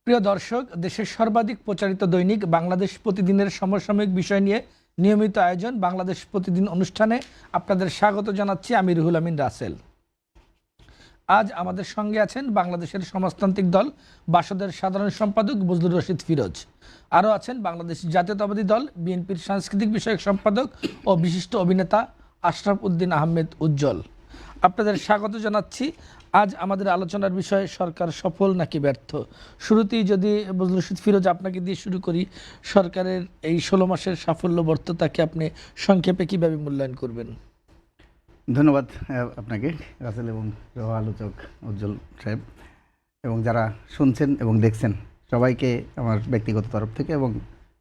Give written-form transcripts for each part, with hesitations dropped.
প্রিয় দর্শক, দেশের সর্বাধিক প্রচারিত দৈনিক বাংলাদেশ প্রতিদিনের সমসাময়িক বিষয় নিয়ে নিয়মিত আয়োজন বাংলাদেশ প্রতিদিন অনুষ্ঠানে আপনাদের স্বাগত জানাচ্ছি আমি রুহুল আমিন রাসেল। আজ আমাদের সঙ্গে আছেন বাংলাদেশের সমাজতান্ত্রিক দল বাসদের সাধারণ সম্পাদক বজলুর রশিদ ফিরোজ। আরও আছেন বাংলাদেশ জাতীয়তাবাদী দল বিএনপির সাংস্কৃতিক বিষয়ক সম্পাদক ও বিশিষ্ট অভিনেতা আশরাফ উদ্দিন আহমেদ উজ্জ্বল। আপনাদের স্বাগত জানাচ্ছি। আজ আমাদের আলোচনার বিষয় সরকার সফল নাকি ব্যর্থ। শুরুতেই যদি বজলুর রশিদ ফিরোজ আপনাকে দিয়ে শুরু করি, সরকারের এই 16 মাসের সাফল্য ব্যর্থতাকে আপনি সংক্ষেপে কিভাবে মূল্যায়ন করবেন? ধন্যবাদ আপনাকে রাসেল এবং আলোচক উজ্জ্বল সাহেব এবং যারা শুনছেন এবং দেখছেন সবাইকে আমার ব্যক্তিগত তরফ থেকে এবং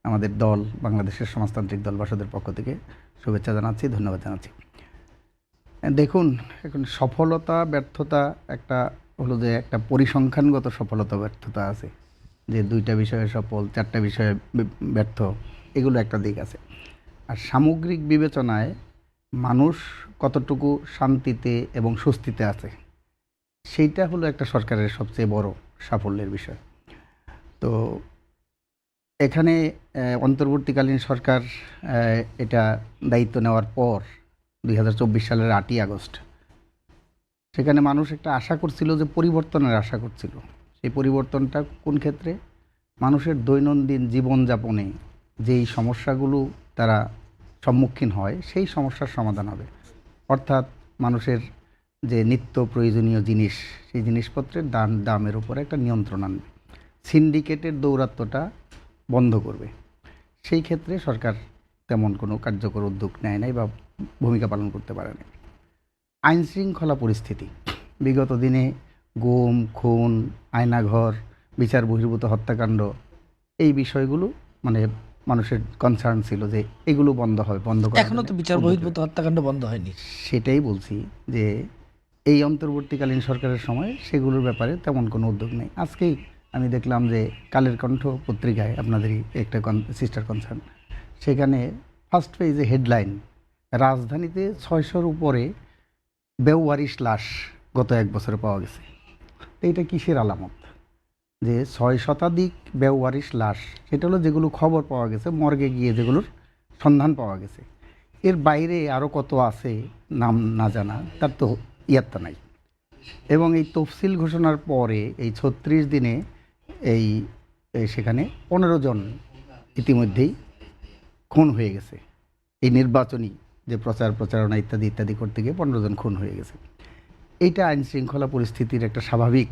আমাদের দল বাংলাদেশের সমাজতান্ত্রিক দল বাসদের পক্ষ থেকে শুভেচ্ছা জানাচ্ছি, ধন্যবাদ জানাচ্ছি। দেখুন, এখন সফলতা ব্যর্থতা একটা হলো যে একটা পরিসংখ্যানগত সফলতা ব্যর্থতা আছে, যে 2টা বিষয়ে সফল 4টা বিষয়ে ব্যর্থ, এগুলো একটা দিক আছে। আর সামগ্রিক বিবেচনায় মানুষ কতটুকু শান্তিতে এবং স্বস্তিতে আছে সেইটা হলো একটা সরকারের সবচেয়ে বড় সাফল্যের বিষয়। তো এখানে অন্তর্বর্তীকালীন সরকার এটা দায়িত্ব নেওয়ার পর 2024 সালের 8ই আগস্ট সেখানে মানুষ একটা আশা করছিল, যে পরিবর্তনের আশা করছিল। সেই পরিবর্তনটা কোন ক্ষেত্রে? মানুষের দৈনন্দিন জীবনযাপনে যেই সমস্যাগুলো তারা সম্মুখীন হয় সেই সমস্যার সমাধান হবে। অর্থাৎ মানুষের যে নিত্য প্রয়োজনীয় জিনিস, সেই জিনিসপত্রের দামের উপর একটা নিয়ন্ত্রণ আনবে, সিন্ডিকেটের দৌরাত্ম্যটা বন্ধ করবে। সেই ক্ষেত্রে সরকার তেমন কোনো কার্যকর উদ্যোগ নেয় নাই বা ভূমিকা পালন করতে পারে না। আইন শৃঙ্খলা পরিস্থিতি বিগত দিনে গুম, খুন, আয়নাঘর, বিচার বহির্ভূত হত্যাকাণ্ড, এই বিষয়গুলো মানে মানুষের কনসার্ন ছিল যে এগুলো বন্ধ হয়, বন্ধ করা। এখনো তো বিচার বহির্ভূত হত্যাকাণ্ড বন্ধ হয়নি। সেটাই বলছি যে এই অন্তর্বর্তীকালীন সরকারের সময় সেগুলোর ব্যাপারে তেমন কোনো উদ্যোগ নেই। আজকেই আমি দেখলাম যে কালের কণ্ঠ পত্রিকায়, আপনাদেরই একটা সিস্টার কনসার্ন, সেখানে ফার্স্ট পেজে হেডলাইন, রাজধানীতে 600-র উপরে বেওয়ারিশ লাশ গত 1 বছরে পাওয়া গেছে। তো এটা কিসের আলামত? যে 6 শতাধিক বেওয়ারিশ লাশ, সেটা হলো যেগুলো খবর পাওয়া গেছে, মর্গে গিয়ে যেগুলোর সন্ধান পাওয়া গেছে। এর বাইরে আরও কত আছে নাম না জানা, তার তো ইয়াত্তা নাই। এবং এই তফসিল ঘোষণার পরে এই 36 দিনে এই সেখানে 15 জন ইতিমধ্যেই খুন হয়ে গেছে। এই নির্বাচনী যে প্রচারণা ইত্যাদি ইত্যাদি করতে গিয়ে 15 জন খুন হয়ে গেছে। এইটা আইন শৃঙ্খলা পরিস্থিতির একটা স্বাভাবিক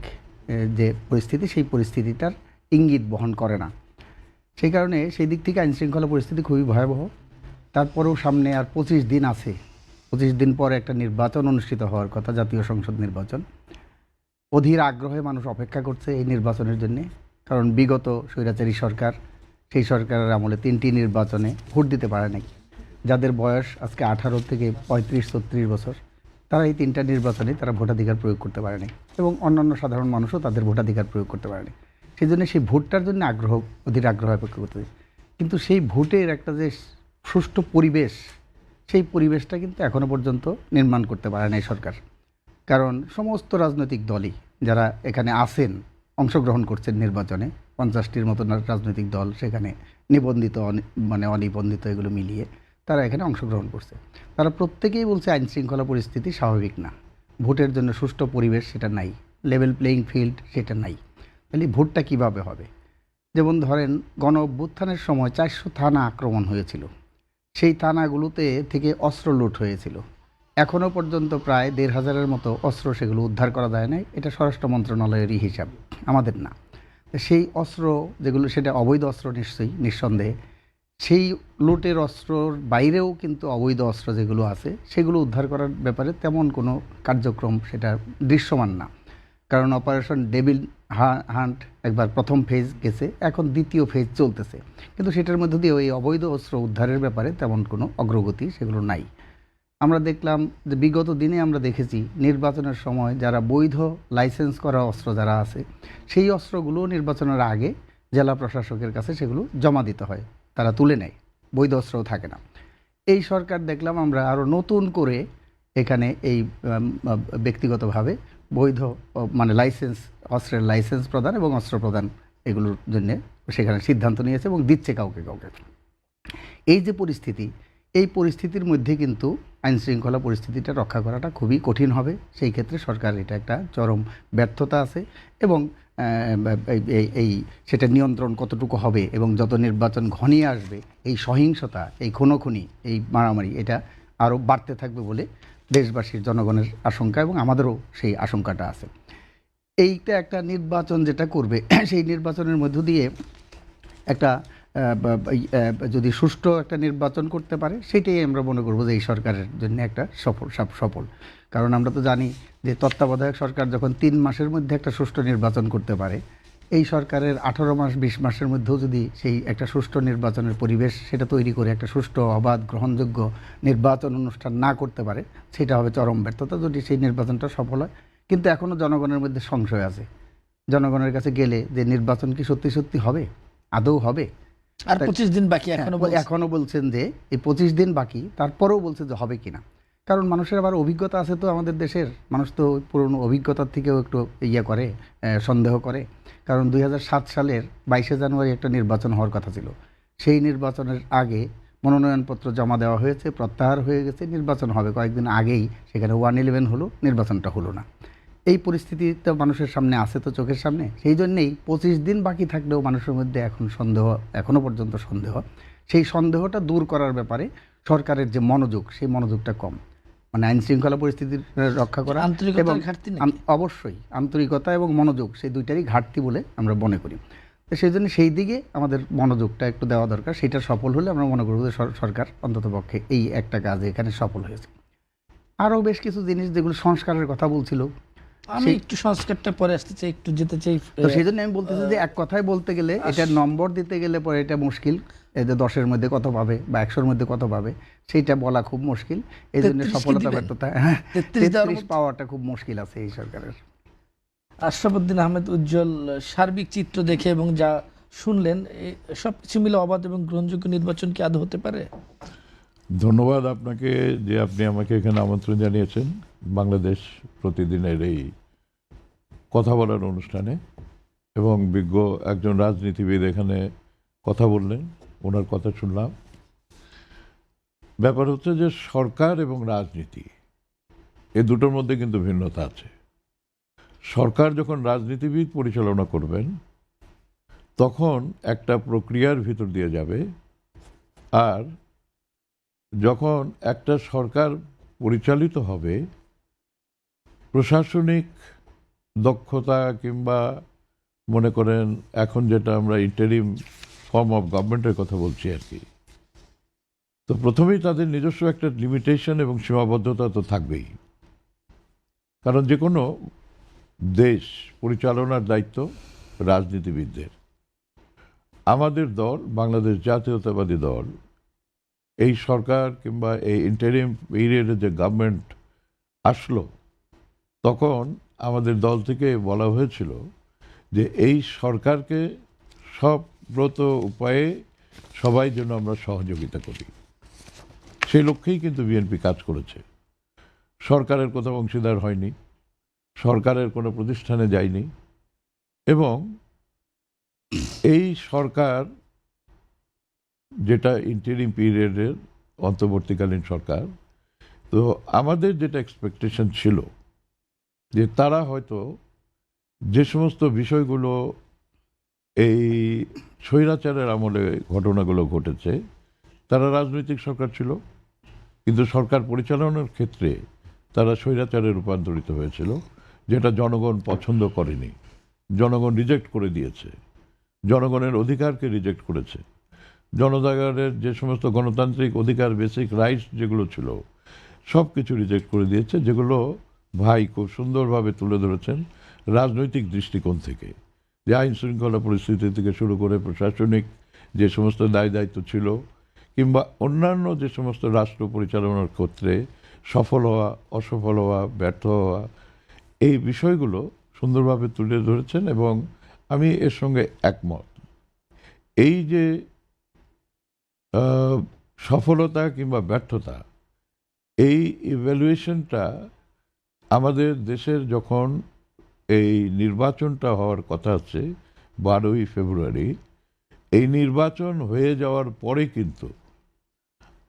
যে পরিস্থিতি, সেই পরিস্থিতিটার ইঙ্গিত বহন করে না। সেই কারণে সেই দিক থেকে আইন শৃঙ্খলা পরিস্থিতি খুবই ভয়াবহ। তারপরেও সামনে আর 25 দিন আছে। 25 দিন পরে একটা নির্বাচন অনুষ্ঠিত হওয়ার কথা, জাতীয় সংসদ নির্বাচন। অধীর আগ্রহে মানুষ অপেক্ষা করছে এই নির্বাচনের জন্যে। কারণ বিগত স্বৈরাচারী সরকার, সেই সরকারের আমলে 3টি নির্বাচনে ভোট দিতে পারে নাই। যাদের বয়স আজকে 18 থেকে 35-36 বছর, তারা এই 3টা নির্বাচনে তারা ভোটাধিকার প্রয়োগ করতে পারেনি এবং অন্যান্য সাধারণ মানুষও তাদের ভোটাধিকার প্রয়োগ করতে পারেনি। সেই জন্য সেই ভোটটার জন্য অধীর আগ্রহ অপেক্ষা করতে। কিন্তু সেই ভোটের একটা যে সুষ্ঠু পরিবেশ, সেই পরিবেশটা কিন্তু এখনও পর্যন্ত নির্মাণ করতে পারে না এই সরকার। কারণ সমস্ত রাজনৈতিক দলই যারা এখানে আছেন, অংশগ্রহণ করছেন নির্বাচনে, 50টির মতো রাজনৈতিক দল সেখানে নিবন্ধিত মানে অনিবন্ধিত এগুলো মিলিয়ে তারা এখানে অংশগ্রহণ করছে। তারা প্রত্যেকেই বলছে আইন শৃঙ্খলা পরিস্থিতি স্বাভাবিক না, ভোটের জন্য সুষ্ঠু পরিবেশ সেটা নাই, লেভেল প্লেয়িং ফিল্ড সেটা নাই। তাহলে ভোটটা কিভাবে হবে? যেমন ধরেন, গণ অভ্যুত্থানের সময় 400 থানা আক্রমণ হয়েছিল। সেই থানাগুলোতে থেকে অস্ত্র লুট হয়েছিল। এখনও পর্যন্ত প্রায় 1,500-এর মতো অস্ত্র সেগুলো উদ্ধার করা যায় নাই। এটা স্বরাষ্ট্র মন্ত্রণালয়েরই হিসাব, আমাদের না। সেই অস্ত্র যেগুলো, সেটা অবৈধ অস্ত্র নিশ্চয়ই, নিঃসন্দেহে। সেই লুটের অস্ত্রর বাইরেও কিন্তু অবৈধ অস্ত্র যেগুলো আছে সেগুলো উদ্ধার করার ব্যাপারে তেমন কোনো কার্যক্রম সেটা দৃশ্যমান না। কারণ অপারেশন ডেভিল হান্ট একবার প্রথম ফেজ গেছে, এখন দ্বিতীয় ফেজ চলতেছে, কিন্তু সেটার মধ্যে দিয়ে ওই অবৈধ অস্ত্র উদ্ধারের ব্যাপারে তেমন কোনো অগ্রগতি সেগুলো নাই। আমরা দেখলাম যে বিগত দিনে আমরা দেখেছি নির্বাচনের সময় যারা বৈধ লাইসেন্স করা অস্ত্র যারা আছে, সেই অস্ত্রগুলো নির্বাচনের আগে জেলা প্রশাসকের কাছে সেগুলো জমা দিতে হয়, তারা তুলে নেয়, বৈধ অস্ত্রও থাকে না। এই সরকার দেখলাম আমরা আরও নতুন করে এখানে এই ব্যক্তিগতভাবে বৈধ মানে লাইসেন্স, অস্ত্রের লাইসেন্স প্রদান এবং অস্ত্র প্রদান এগুলোর জন্য সেখানে সিদ্ধান্ত নিয়েছে এবং দিচ্ছে কাউকে কাউকে। এই যে পরিস্থিতি, এই পরিস্থিতির মধ্যে কিন্তু আইন শৃঙ্খলা পরিস্থিতিটা রক্ষা করাটা খুবই কঠিন হবে। সেই ক্ষেত্রে সরকার এটা একটা চরম ব্যর্থতা আছে এবং এই সেটা নিয়ন্ত্রণ কতটুকু হবে এবং যত নির্বাচন ঘনিয়ে আসবে এই সহিংসতা, এই খুনোখুনি, এই মারামারি এটা আরও বাড়তে থাকবে বলে দেশবাসীর জনগণের আশঙ্কা এবং আমাদেরও সেই আশঙ্কাটা আছে। এইটা একটা নির্বাচন যেটা করবে সেই নির্বাচনের মধ্য দিয়ে একটা যদি সুষ্ঠু একটা নির্বাচন করতে পারে সেটাই আমরা মনে করবো যে এই সরকারের জন্য একটা সফল। কারণ আমরা তো জানি যে তত্ত্বাবধায়ক সরকার যখন 3 মাসের মধ্যে একটা সুষ্ঠু নির্বাচন করতে পারে, এই সরকারের 18 মাস 20 মাসের মধ্যেও যদি সেই একটা সুষ্ঠু নির্বাচনের পরিবেশ সেটা তৈরি করে একটা সুষ্ঠু অবাধ গ্রহণযোগ্য নির্বাচন অনুষ্ঠান না করতে পারে, সেটা হবে চরম ব্যর্থতা যদি সেই নির্বাচনটা সফল হয়। কিন্তু এখনও জনগণের মধ্যে সংশয় আছে। জনগণের কাছে গেলে যে নির্বাচন কি সত্যি সত্যি হবে, আদৌ হবে? আর 25 দিন বাকি, এখনো বলছেন যে এই 25 দিন বাকি, তারপরেও বলছে যে হবে কিনা। কারণ মানুষের আবার অভিজ্ঞতা আছে, তো আমাদের দেশের মানুষ তো পুরনো অভিজ্ঞতার থেকেও একটু করে, সন্দেহ করে। কারণ 2007 সালের 22শে জানুয়ারি একটা নির্বাচন হওয়ার কথা ছিল। সেই নির্বাচনের আগে মনোনয়নপত্র জমা দেওয়া হয়েছে, প্রত্যাহার হয়ে গেছে, নির্বাচন হবে কয়েকদিন আগেই, সেখানে 111 হলো, নির্বাচনটা হলো না। এই পরিস্থিতি তো মানুষের সামনে আছে, তো চোখের সামনে। সেই জন্যেই 25 দিন বাকি থাকলেও মানুষের মধ্যে এখনও পর্যন্ত সন্দেহ। সেই সন্দেহটা দূর করার ব্যাপারে সরকারের যে মনোযোগ, সেই মনোযোগটা কম। মানে আইন শৃঙ্খলা পরিস্থিতি রক্ষা করা এবং অবশ্যই আন্তরিকতা এবং মনোযোগ, সেই দুইটারই ঘাটতি বলে আমরা মনে করি। তো সেই জন্য সেই দিকে আমাদের মনোযোগটা একটু দেওয়া দরকার। সেটা সফল হলে আমরা মনে করব যে সরকার অন্ততপক্ষে এই একটা কাজে এখানে সফল হয়েছে। আরও বেশ কিছু জিনিস যেগুলো সংস্কারের কথা বলছিল, আমি একটু সংস্কারটা পরে আসতে চাই, একটু যেতে চাই। তো সেই জন্য আমি বলতেছি যে এক কথায় বলতে গেলে এটা নম্বর দিতে গেলে পরে এটা মুশকিল। এই যে 10-এর মধ্যে কত পাবে বা 100-এর মধ্যে কত পাবে সেইটা বলা খুব মুশকিল। এই জন্য সফলতা ব্যর্থতা 33 পাওয়াটা খুব মুশকিল আছে এই সরকারের। আশরাফুদ্দিন আহমেদ উজ্জ্বল, সার্বিক চিত্র দেখে এবং যা শুনলেন, সব কিছু মিলে অবাধ এবং গ্রহণযোগ্য নির্বাচন কি আদৌ হতে পারে? ধন্যবাদ আপনাকে যে আপনি আমাকে এখানে আমন্ত্রণ জানিয়েছেন বাংলাদেশ প্রতিদিনের এই কথা বলার অনুষ্ঠানে, এবং বিজ্ঞ একজন রাজনীতিবিদ এখানে কথা বললেন, ওনার কথা শুনলাম। ব্যাপার হচ্ছে যে সরকার এবং রাজনীতি এ দুটোর মধ্যে কিন্তু ভিন্নতা আছে। সরকার যখন রাজনীতিবিদ পরিচালনা করবেন তখন একটা প্রক্রিয়ার ভিতর দিয়ে যাবে, আর যখন একটা সরকার পরিচালিত হবে প্রশাসনিক দক্ষতা কিংবা মনে করেন এখন যেটা আমরা ইন্টারিম ফর্ম অফ গভর্নমেন্টের কথা বলছি আর কি, তো প্রথমেই তাদের নিজস্ব একটা লিমিটেশন এবং সীমাবদ্ধতা তো থাকবেই। কারণ যে কোনো দেশ পরিচালনার দায়িত্ব রাজনীতিবিদদের। আমাদের দল বাংলাদেশ জাতীয়তাবাদী দল এই সরকার কিংবা এই ইন্টারিম পিরিয়ডে যে গভর্নমেন্ট আসলো তখন আমাদের দল থেকে বলা হয়েছিল যে এই সরকারকে সব ব্রত উপায়ে সবাই যেন আমরা সহযোগিতা করি। সেই লক্ষ্যেই কিন্তু বিএনপি কাজ করেছে। সরকারের কোথাও অংশীদার হয়নি, সরকারের কোনো প্রতিষ্ঠানে যায়নি, এবং এই সরকার যেটা ইন্টারিম পিরিয়ডের অন্তর্বর্তীকালীন সরকার, তো আমাদের যেটা এক্সপেকটেশন ছিল যে তারা হয়তো যে সমস্ত বিষয়গুলো এই স্বৈরাচারের আমলে ঘটনাগুলো ঘটেছে, তারা রাজনৈতিক সরকার ছিল কিন্তু সরকার পরিচালনার ক্ষেত্রে তারা স্বৈরাচারে রূপান্তরিত হয়েছিল, যেটা জনগণ পছন্দ করেনি, জনগণ রিজেক্ট করে দিয়েছে, জনগণের অধিকারকে রিজেক্ট করেছে, জনগণের যে সমস্ত গণতান্ত্রিক অধিকার বেসিক রাইটস যেগুলো ছিল সব কিছু রিজেক্ট করে দিয়েছে, যেগুলো ভাই খুব সুন্দরভাবে তুলে ধরেছেন রাজনৈতিক দৃষ্টিকোণ থেকে, যে আইন শৃঙ্খলা পরিস্থিতি থেকে শুরু করে প্রশাসনিক যে সমস্ত দায় দায়িত্ব ছিল কিংবা অন্যান্য যে সমস্ত রাষ্ট্র পরিচালনার ক্ষেত্রে সফল হওয়া, অসফল হওয়া, ব্যর্থ হওয়া, এই বিষয়গুলো সুন্দরভাবে তুলে ধরেছেন এবং আমি এর সঙ্গে একমত। এই যে সফলতা কিংবা ব্যর্থতা, এই ইভ্যালুয়েশনটা আমাদের দেশের যখন এই নির্বাচনটা হওয়ার কথা আছে 12ই ফেব্রুয়ারি, এই নির্বাচন হয়ে যাওয়ার পরে কিন্তু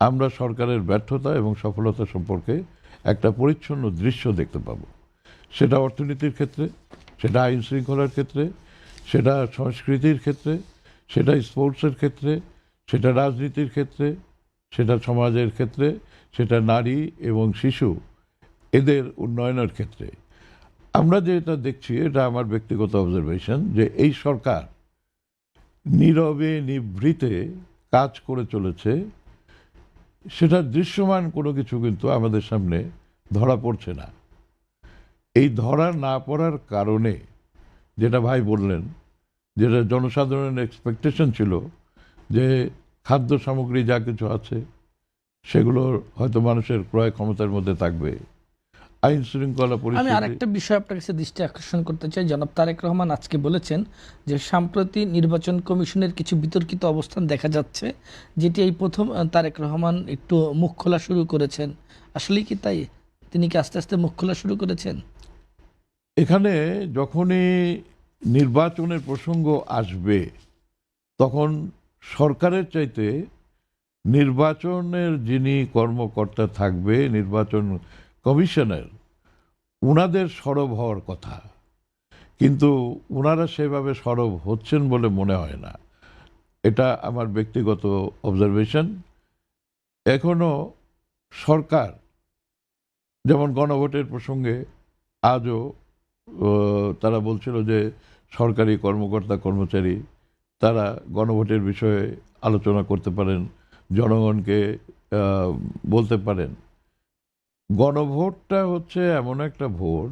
আমরা সরকারের ব্যর্থতা এবং সফলতা সম্পর্কে একটা পরিচ্ছন্ন দৃশ্য দেখতে পাব। সেটা অর্থনীতির ক্ষেত্রে, সেটা আইন শৃঙ্খলার ক্ষেত্রে, সেটা সংস্কৃতির ক্ষেত্রে, সেটা স্পোর্টসের ক্ষেত্রে, সেটা রাজনীতির ক্ষেত্রে, সেটা সমাজের ক্ষেত্রে, সেটা নারী এবং শিশু এদের উন্নয়নের ক্ষেত্রে। আমরা যেটা দেখছি, এটা আমার ব্যক্তিগত অবজারভেশন, যে এই সরকার নীরবে নিভৃতে কাজ করে চলেছে, সেটা দৃশ্যমান কোনো কিছু কিন্তু আমাদের সামনে ধরা পড়ছে না। এই ধরা না পড়ার কারণে, যেটা ভাই বললেন, যেটা জনসাধারণের এক্সপেকটেশন ছিল যে খাদ্য সামগ্রী যা কিছু আছে সেগুলো হয়তো মানুষের ক্রয় ক্ষমতার মধ্যে থাকবে, আইন শৃঙ্খলা আমি পরিস্থিতি। আরেকটা বিষয় আপনার কাছে দৃষ্টি আকর্ষণ করতে চাই। জনাব তারেক রহমান আজকে বলেছেন যে সম্প্রতি নির্বাচন কমিশনের কিছু বিতর্কিত অবস্থান দেখা যাচ্ছে, যেটি এই প্রথম তারেক রহমান একটু মুখ খোলা শুরু করেছেন। আসলে কি তাই? তিনি কি আস্তে আস্তে মুখ খোলা শুরু করেছেন? এখানে যখনই নির্বাচনের প্রসঙ্গ আসবে, তখন সরকারের চাইতে নির্বাচনের যিনি কর্মকর্তা থাকবে, নির্বাচন কমিশনের, উনাদের সরব হওয়ার কথা, কিন্তু উনারা সেভাবে সরব হচ্ছেন বলে মনে হয় না। এটা আমার ব্যক্তিগত অবজারভেশন। এখনো সরকার, যেমন গণভোটের প্রসঙ্গে আজও তারা বলছিল যে সরকারি কর্মকর্তা কর্মচারী তারা গণভোটের বিষয়ে আলোচনা করতে পারেন, জনগণকে বলতে পারেন। গণভোটটা হচ্ছে এমন একটা ভোট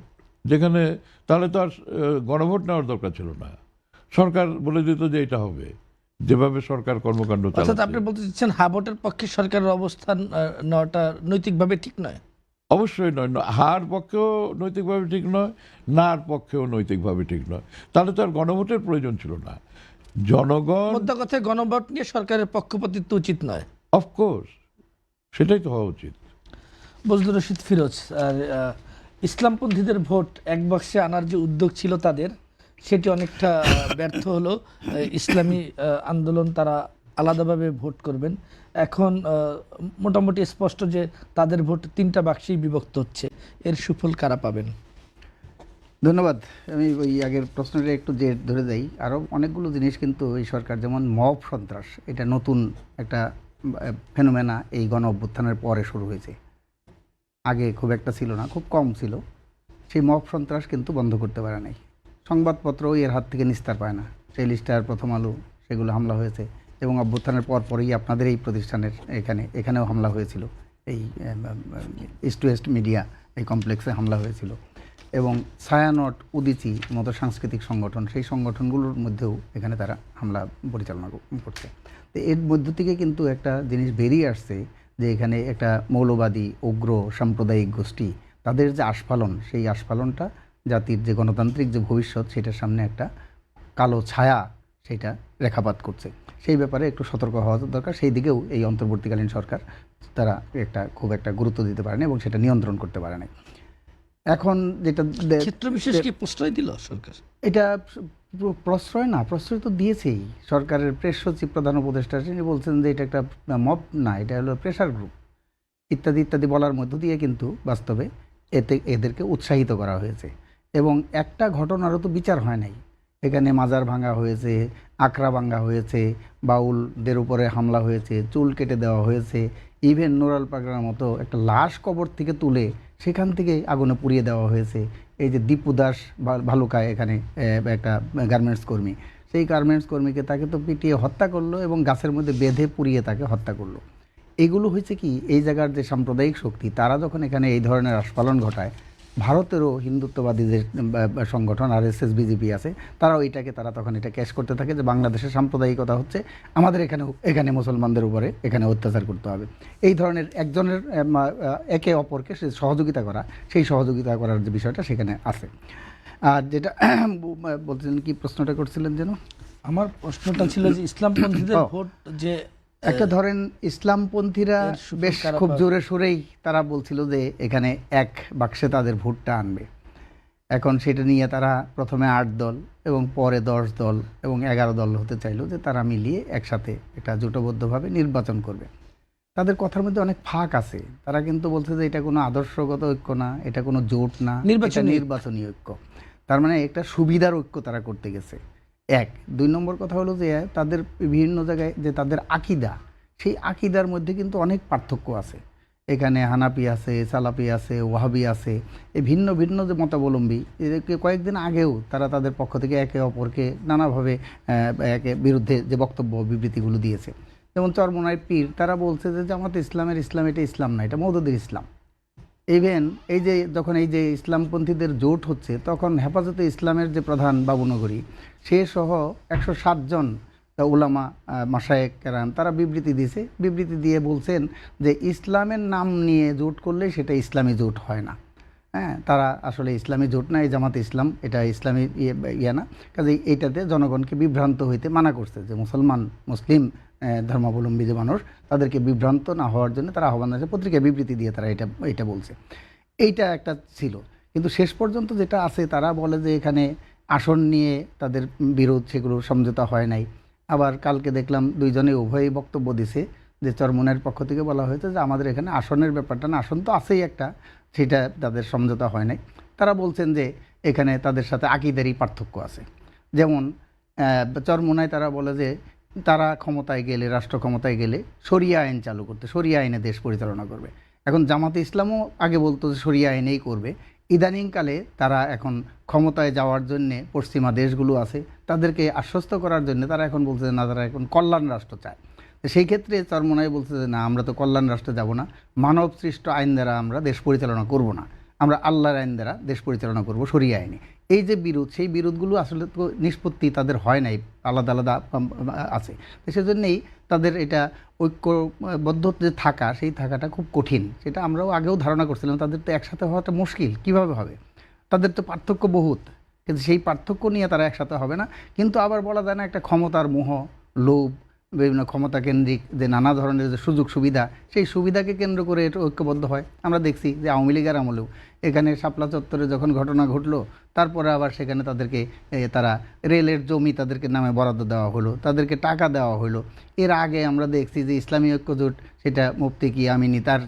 যেখানে, তাহলে তো আর গণভোট নেওয়ার দরকার ছিল না, সরকার বলে দিত যে এটা হবে, যেভাবে সরকার কর্মকাণ্ড অর্থাৎ আপনি চালাচ্ছে। বলতে চাচ্ছেন হাবোটের পক্ষে সরকারের অবস্থান নেওয়াটা নৈতিকভাবে ঠিক নয়? অবশ্যই নয়, হার পক্ষেও নৈতিকভাবে ঠিক নয়, নার পক্ষেও নৈতিকভাবে ঠিক নয়। তাহলে তো আর গণভোটের প্রয়োজন ছিল না। জনগণ, মোদ্দা কথায় গণভোট নিয়ে সরকারের পক্ষপাতিত্ব উচিত নয়। অফকোর্স, সেটাই তো হওয়া উচিত। বজলুর রশিদ ফিরোজ, আর ইসলামপন্থীদের ভোট এক বাক্সে আনার যে উদ্যোগ ছিল তাদের, সেটি অনেকটা ব্যর্থ হলো। ইসলামী আন্দোলন তারা আলাদাভাবে ভোট করবেন। এখন মোটামুটি স্পষ্ট যে তাদের ভোট 3টা বাক্সেই বিভক্ত হচ্ছে। এর সুফল কারা পাবেন? ধন্যবাদ। আমি ওই আগের প্রশ্নটা একটু যে ধরে যাই, আরও অনেকগুলো জিনিস কিন্তু এই সরকার, যেমন মব সন্ত্রাস, এটা নতুন একটা ফেনোমেনা এই গণ অভ্যুত্থানের পরে শুরু হয়েছে। আগে খুব একটা ছিল না, খুব কম ছিল। সেই মব সন্ত্রাস কিন্তু বন্ধ করতে পারে নাই। সংবাদপত্র এর হাত থেকে নিস্তার পায় না। ডেইলি স্টার, প্রথম আলো, সেগুলো হামলা হয়েছে। এবং অভ্যুত্থানের পরই আপনাদের এই প্রতিষ্ঠানের এখানেও হামলা হয়েছিল। এই ইস্ট টু ওয়েস্ট মিডিয়া এই কমপ্লেক্সে হামলা হয়েছিল। এবং ছায়ানট, উদীচী মতো সাংস্কৃতিক সংগঠন, সেই সংগঠনগুলোর মধ্যেও এখানে তারা হামলা পরিচালনা করছে। তো এর মধ্য থেকে কিন্তু একটা জিনিস বেরিয়ে আসছে যে এখানে একটা মৌলবাদী, উগ্র, সাম্প্রদায়িক গোষ্ঠী, তাদের যে আস্ফালন, সেই আস্ফালনটা জাতির যে গণতান্ত্রিক যে ভবিষ্যৎ, সেটার সামনে একটা কালো ছায়া সেটা রেখাপাত করছে। সেই ব্যাপারে একটু সতর্ক হওয়া দরকার। সেই দিকেও এই অন্তর্বর্তীকালীন সরকার তারা খুব একটা গুরুত্ব দিতে পারে না এবং সেটা নিয়ন্ত্রণ করতে পারে না। এখন যেটা ক্ষেত্র বিশেষ কি প্রশ্রয় দিল সরকার? এটা প্রশ্রয় না, প্রশ্রয় তো দিয়েছেই। সরকারের প্রেস সচিব, প্রধান উপদেষ্টা, তিনি বলছেন যে এটা একটা মব না, এটা হলো প্রেশার গ্রুপ ইত্যাদি ইত্যাদি বলার মধ্য দিয়ে কিন্তু বাস্তবে এদেরকে উৎসাহিত করা হয়েছে। এবং একটা ঘটনারও তো বিচার হয় নাই। এখানে মাজার ভাঙা হয়েছে, আখড়া ভাঙা হয়েছে, বাউলদের উপরে হামলা হয়েছে, চুল কেটে দেওয়া হয়েছে, ইভেন নোরাল পাগড়ার মতো একটা লাশ কবর থেকে তুলে সেখান থেকে আগুনে পুড়িয়ে দেওয়া হয়েছে। এই যে দীপু দাস ভালুকায়, এখানে একটা গার্মেন্টস কর্মী, সেই গার্মেন্টস কর্মীকে তাকে তো পিটিয়ে হত্যা করলো এবং গাছের মধ্যে বেঁধে পুড়িয়ে তাকে হত্যা করলো। এগুলো হয়েছে কি, এই জায়গার যে সাম্প্রদায়িক শক্তি, তারা যখন এখানে এই ধরনের আস্ফালন ঘটায়, ভারতেরও হিন্দুত্ববাদী যে সংগঠন RSS BJP আছে, তারাও তারা তখন এটা ক্যাশ করতে থাকে যে বাংলাদেশের সাম্প্রদায়িকতা হচ্ছে আমাদের এখানে মুসলমানদের উপরে এখানে অত্যাচার করতে হবে। এই ধরনের একজনের একে অপরকে সহযোগিতা করা, সেই সহযোগিতা করার যে বিষয়টা সেখানে আছে। আর যেটা বলছিলেন, কি প্রশ্নটা করছিলেন যেন? আমার প্রশ্নটা ছিল যে ইসলামপন্থীদের ভোট যে একটা ধরেন ইসলামপন্থীরা বেশ খুব জোরে সোরেই তারা বলছিল যে এখানে এক বাক্সে তাদের ভোটটা আনবে। এখন সেটা নিয়ে তারা প্রথমে 8 দল এবং পরে 10 দল এবং 11 দল হতে চাইলো, যে তারা মিলিয়ে একসাথে একটা জোটবদ্ধভাবে নির্বাচন করবে। তাদের কথার মধ্যে অনেক ফাঁক আছে। তারা কিন্তু বলছে যে এটা কোনো আদর্শগত ঐক্য না, এটা কোনো জোট না, এটা নির্বাচনী ঐক্য। তার মানে একটা সুবিধার ঐক্য তারা করতে গেছে। 1 2 নম্বর কথা হলো যে তাদের বিভিন্ন জায়গায় যে তাদের আকীদা, সেই আকীদার মধ্যে কিন্তু অনেক পার্থক্য আছে। এখানে হানাফি আছে, সালাফি আছে, ওয়াহাবি আছে, এই ভিন্ন ভিন্ন যে মতাবলম্বী, এদেরকে কয়েকদিন আগেও তারা তাদের পক্ষ থেকে একে অপরকে নানাভাবে একে বিরুদ্ধে যে বক্তব্য বিবৃতিগুলো দিয়েছে। যেমন চরমোনাই পীর, তারা বলছে যে জামাত ইসলামের ইসলাম এটা ইসলাম না, এটা মওদুদের ইসলাম। ইভেন এই যে যখন এই যে ইসলামপন্থীদের জোট হচ্ছে, তখন হেফাজতে ইসলামের যে প্রধান বাবুনগরী, সে সহ 160 জন উলামা মাশায়েখ কেরাম তারা বিবৃতি দিয়েছে। বিবৃতি দিয়ে বলছেন যে ইসলামের নাম নিয়ে জোট করলে সেটা ইসলামী জোট হয় না। হ্যাঁ, তারা আসলে ইসলামী জোট না, এই জামাতে ইসলাম এটা ইসলামী ইয়ে না। কাজে এইটাতে জনগণকে বিভ্রান্ত হইতে মানা করছে, যে মুসলিম ধর্মাবলম্বী যে মানুষ, তাদেরকে বিভ্রান্ত না হওয়ার জন্য তারা আহ্বান জানিয়েছে। পত্রিকায় বিবৃতি দিয়ে তারা এটা বলছে। এইটা একটা ছিল। কিন্তু শেষ পর্যন্ত যেটা আছে, তারা বলে যে এখানে আসন নিয়ে তাদের বিরোধ, সেগুলো সমঝোতা হয় নাই। আবার কালকে দেখলাম দুইজনে উভয়ই বক্তব্য দিছে, যে চরমোনাইয়ের পক্ষ থেকে বলা হয়েছে যে আমাদের এখানে আসনের ব্যাপারটা না, আসন তো আছেই একটা, সেটা তাদের সমঝোতা হয় নাই। তারা বলছেন যে এখানে তাদের সাথে আকীদারই পার্থক্য আছে। যেমন চরমোনাই তারা বলে যে তারা ক্ষমতায় গেলে, রাষ্ট্র ক্ষমতায় গেলে শরিয়া আইন চালু করতে, শরিয়া আইনে দেশ পরিচালনা করবে। এখন জামাতে ইসলামও আগে বলতো যে শরিয়া আইনেই করবে। ইদানিংকালে তারা এখন ক্ষমতায় যাওয়ার জন্যে পশ্চিমা দেশগুলো আছে, তাদেরকে আশ্বস্ত করার জন্য তারা এখন বলছে না, তারা এখন কল্যাণ রাষ্ট্র চায়। তো সেই ক্ষেত্রে চরমোনাই বলছে যে না, আমরা তো কল্যাণ রাষ্ট্রে যাব না, মানব সৃষ্ট আইন দ্বারা আমরা দেশ পরিচালনা করব না, আমরা আল্লাহর আইন দ্বারা দেশ পরিচালনা করব, শরিয়া আইনে। এই যে বিরোধ, সেই বিরোধগুলো আসলে তো নিষ্পত্তি তাদের হয় নাই, আলাদা আলাদা আছে। তো সেজন্যেই তাদের এটা ঐক্যবদ্ধ যে থাকা, সেই থাকাটা খুব কঠিন। সেটা আমরাও আগেও ধারণা করছিলাম, তাদের তো একসাথে হওয়াটা মুশকিল, কিভাবে হবে? তাদের তো পার্থক্য বহুত, কিন্তু সেই পার্থক্য নিয়ে তারা একসাথে হবে না। কিন্তু আবার বলা যায় না, একটা ক্ষমতার মোহ, লোভ, বিভিন্ন ক্ষমতা কেন্দ্রিক যে নানা ধরনের যে সুযোগ সুবিধা, সেই সুবিধাকে কেন্দ্র করে এটা ঐক্যবদ্ধ হয়। আমরা দেখছি যে আওয়ামী লীগের আমলেও এখানে শাপলা চত্বরে যখন ঘটনা ঘটলো, তারপরে আবার সেখানে তাদেরকে তারা রেলের জমি তাদেরকে নামে বরাদ্দ দেওয়া হলো, তাদেরকে টাকা দেওয়া হলো। এর আগে আমরা দেখছি যে ইসলামী ঐক্যজোট, সেটা মুফতি কি আমিনি, তার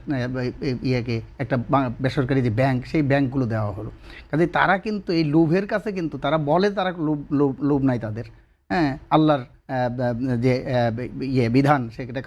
ইয়েকে একটা বেসরকারি যে ব্যাংক, সেই ব্যাংকগুলো দেওয়া হলো। কাজে তারা কিন্তু এই লোভের কাছে, কিন্তু তারা বলে তারা লোভ নাই তাদের। হ্যাঁ, আল্লাহর যে বিধান সেটা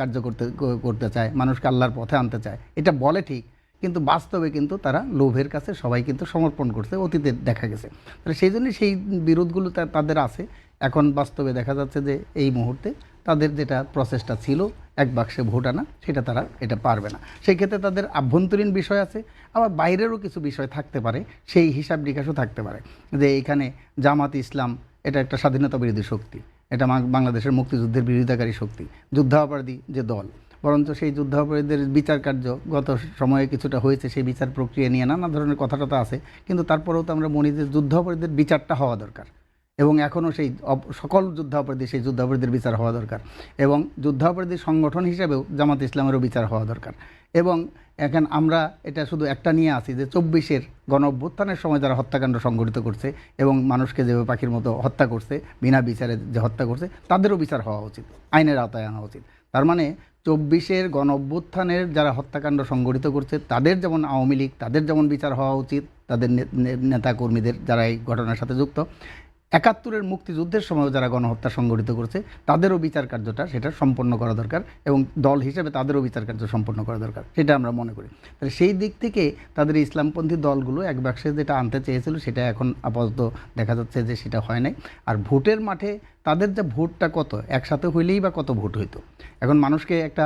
করতে চায়, মানুষকে আল্লাহর পথে আনতে চায়, এটা বলে ঠিক, কিন্তু বাস্তবে কিন্তু তারা লোভের কাছে সবাই কিন্তু সমর্পণ করছে, অতীতে দেখা গেছে। তাহলে সেই জন্যই সেই বিরোধগুলো তাদের আছে। এখন বাস্তবে দেখা যাচ্ছে যে এই মুহূর্তে তাদের যেটা প্রসেসটা ছিল এক বাক্সে ভোট আনা, সেটা তারা এটা পারবে না। সেই ক্ষেত্রে তাদের আভ্যন্তরীণ বিষয় আছে, আবার বাইরেরও কিছু বিষয় থাকতে পারে, সেই হিসাব নিকাশও থাকতে পারে। যে এখানে জামাত ইসলাম এটা একটা স্বাধীনতা বিরোধী শক্তি, এটা বাংলাদেশের মুক্তিযুদ্ধের বিরোধিতাকারী শক্তি, যুদ্ধাপরাধী যে দল, বরঞ্চ সেই যুদ্ধাপরাধীদের বিচার কার্য গত সময়ে কিছুটা হয়েছে, সেই বিচার প্রক্রিয়া নিয়ে নানা ধরনের কথাটা আছে। কিন্তু তারপরেও তো আমরা মনে যে যুদ্ধাপরাধীদের বিচারটা হওয়া দরকার, এবং এখনও সেই সকল যুদ্ধাপরাধী, সেই যুদ্ধাপরাধীদের বিচার হওয়া দরকার, এবং যুদ্ধাপরাধী সংগঠন হিসেবেও জামাত ইসলামেরও বিচার হওয়া দরকার। এবং এখন আমরা এটা শুধু একটা নিয়ে আসি যে 24-এর গণ অভ্যুত্থানের সময় যারা হত্যাকাণ্ড সংঘটিত করছে এবং মানুষকে যেভাবে পাখির মতো হত্যা করছে, বিনা বিচারে যে হত্যা করছে, তাদেরও বিচার হওয়া উচিত, আইনের আওতায় আনা উচিত। তার মানে 24-এর গণ অভ্যুত্থানের যারা হত্যাকাণ্ড সংঘটিত করছে, তাদের যেমন আওয়ামী লীগ, তাদের যেমন বিচার হওয়া উচিত, তাদের নেতাকর্মীদের যারা এই ঘটনার সাথে যুক্ত, 71-এর মুক্তিযুদ্ধের সময়ও যারা গণহত্যা সংঘটিত করছে, তাদেরও বিচার কার্যটা সেটা সম্পন্ন করা দরকার, এবং দল হিসেবে তাদেরও বিচার কার্য সম্পন্ন করা দরকার, সেটা আমরা মনে করি। তাহলে সেই দিক থেকে তাদের ইসলামপন্থী দলগুলো এক বাক্সে যেটা আনতে চেয়েছিল, সেটা এখন আপাতত দেখা যাচ্ছে যে সেটা হয় নাই। আর ভোটের মাঠে তাদের যে ভোটটা কত, একসাথে হইলেই বা কত ভোট হইতো। এখন মানুষকে একটা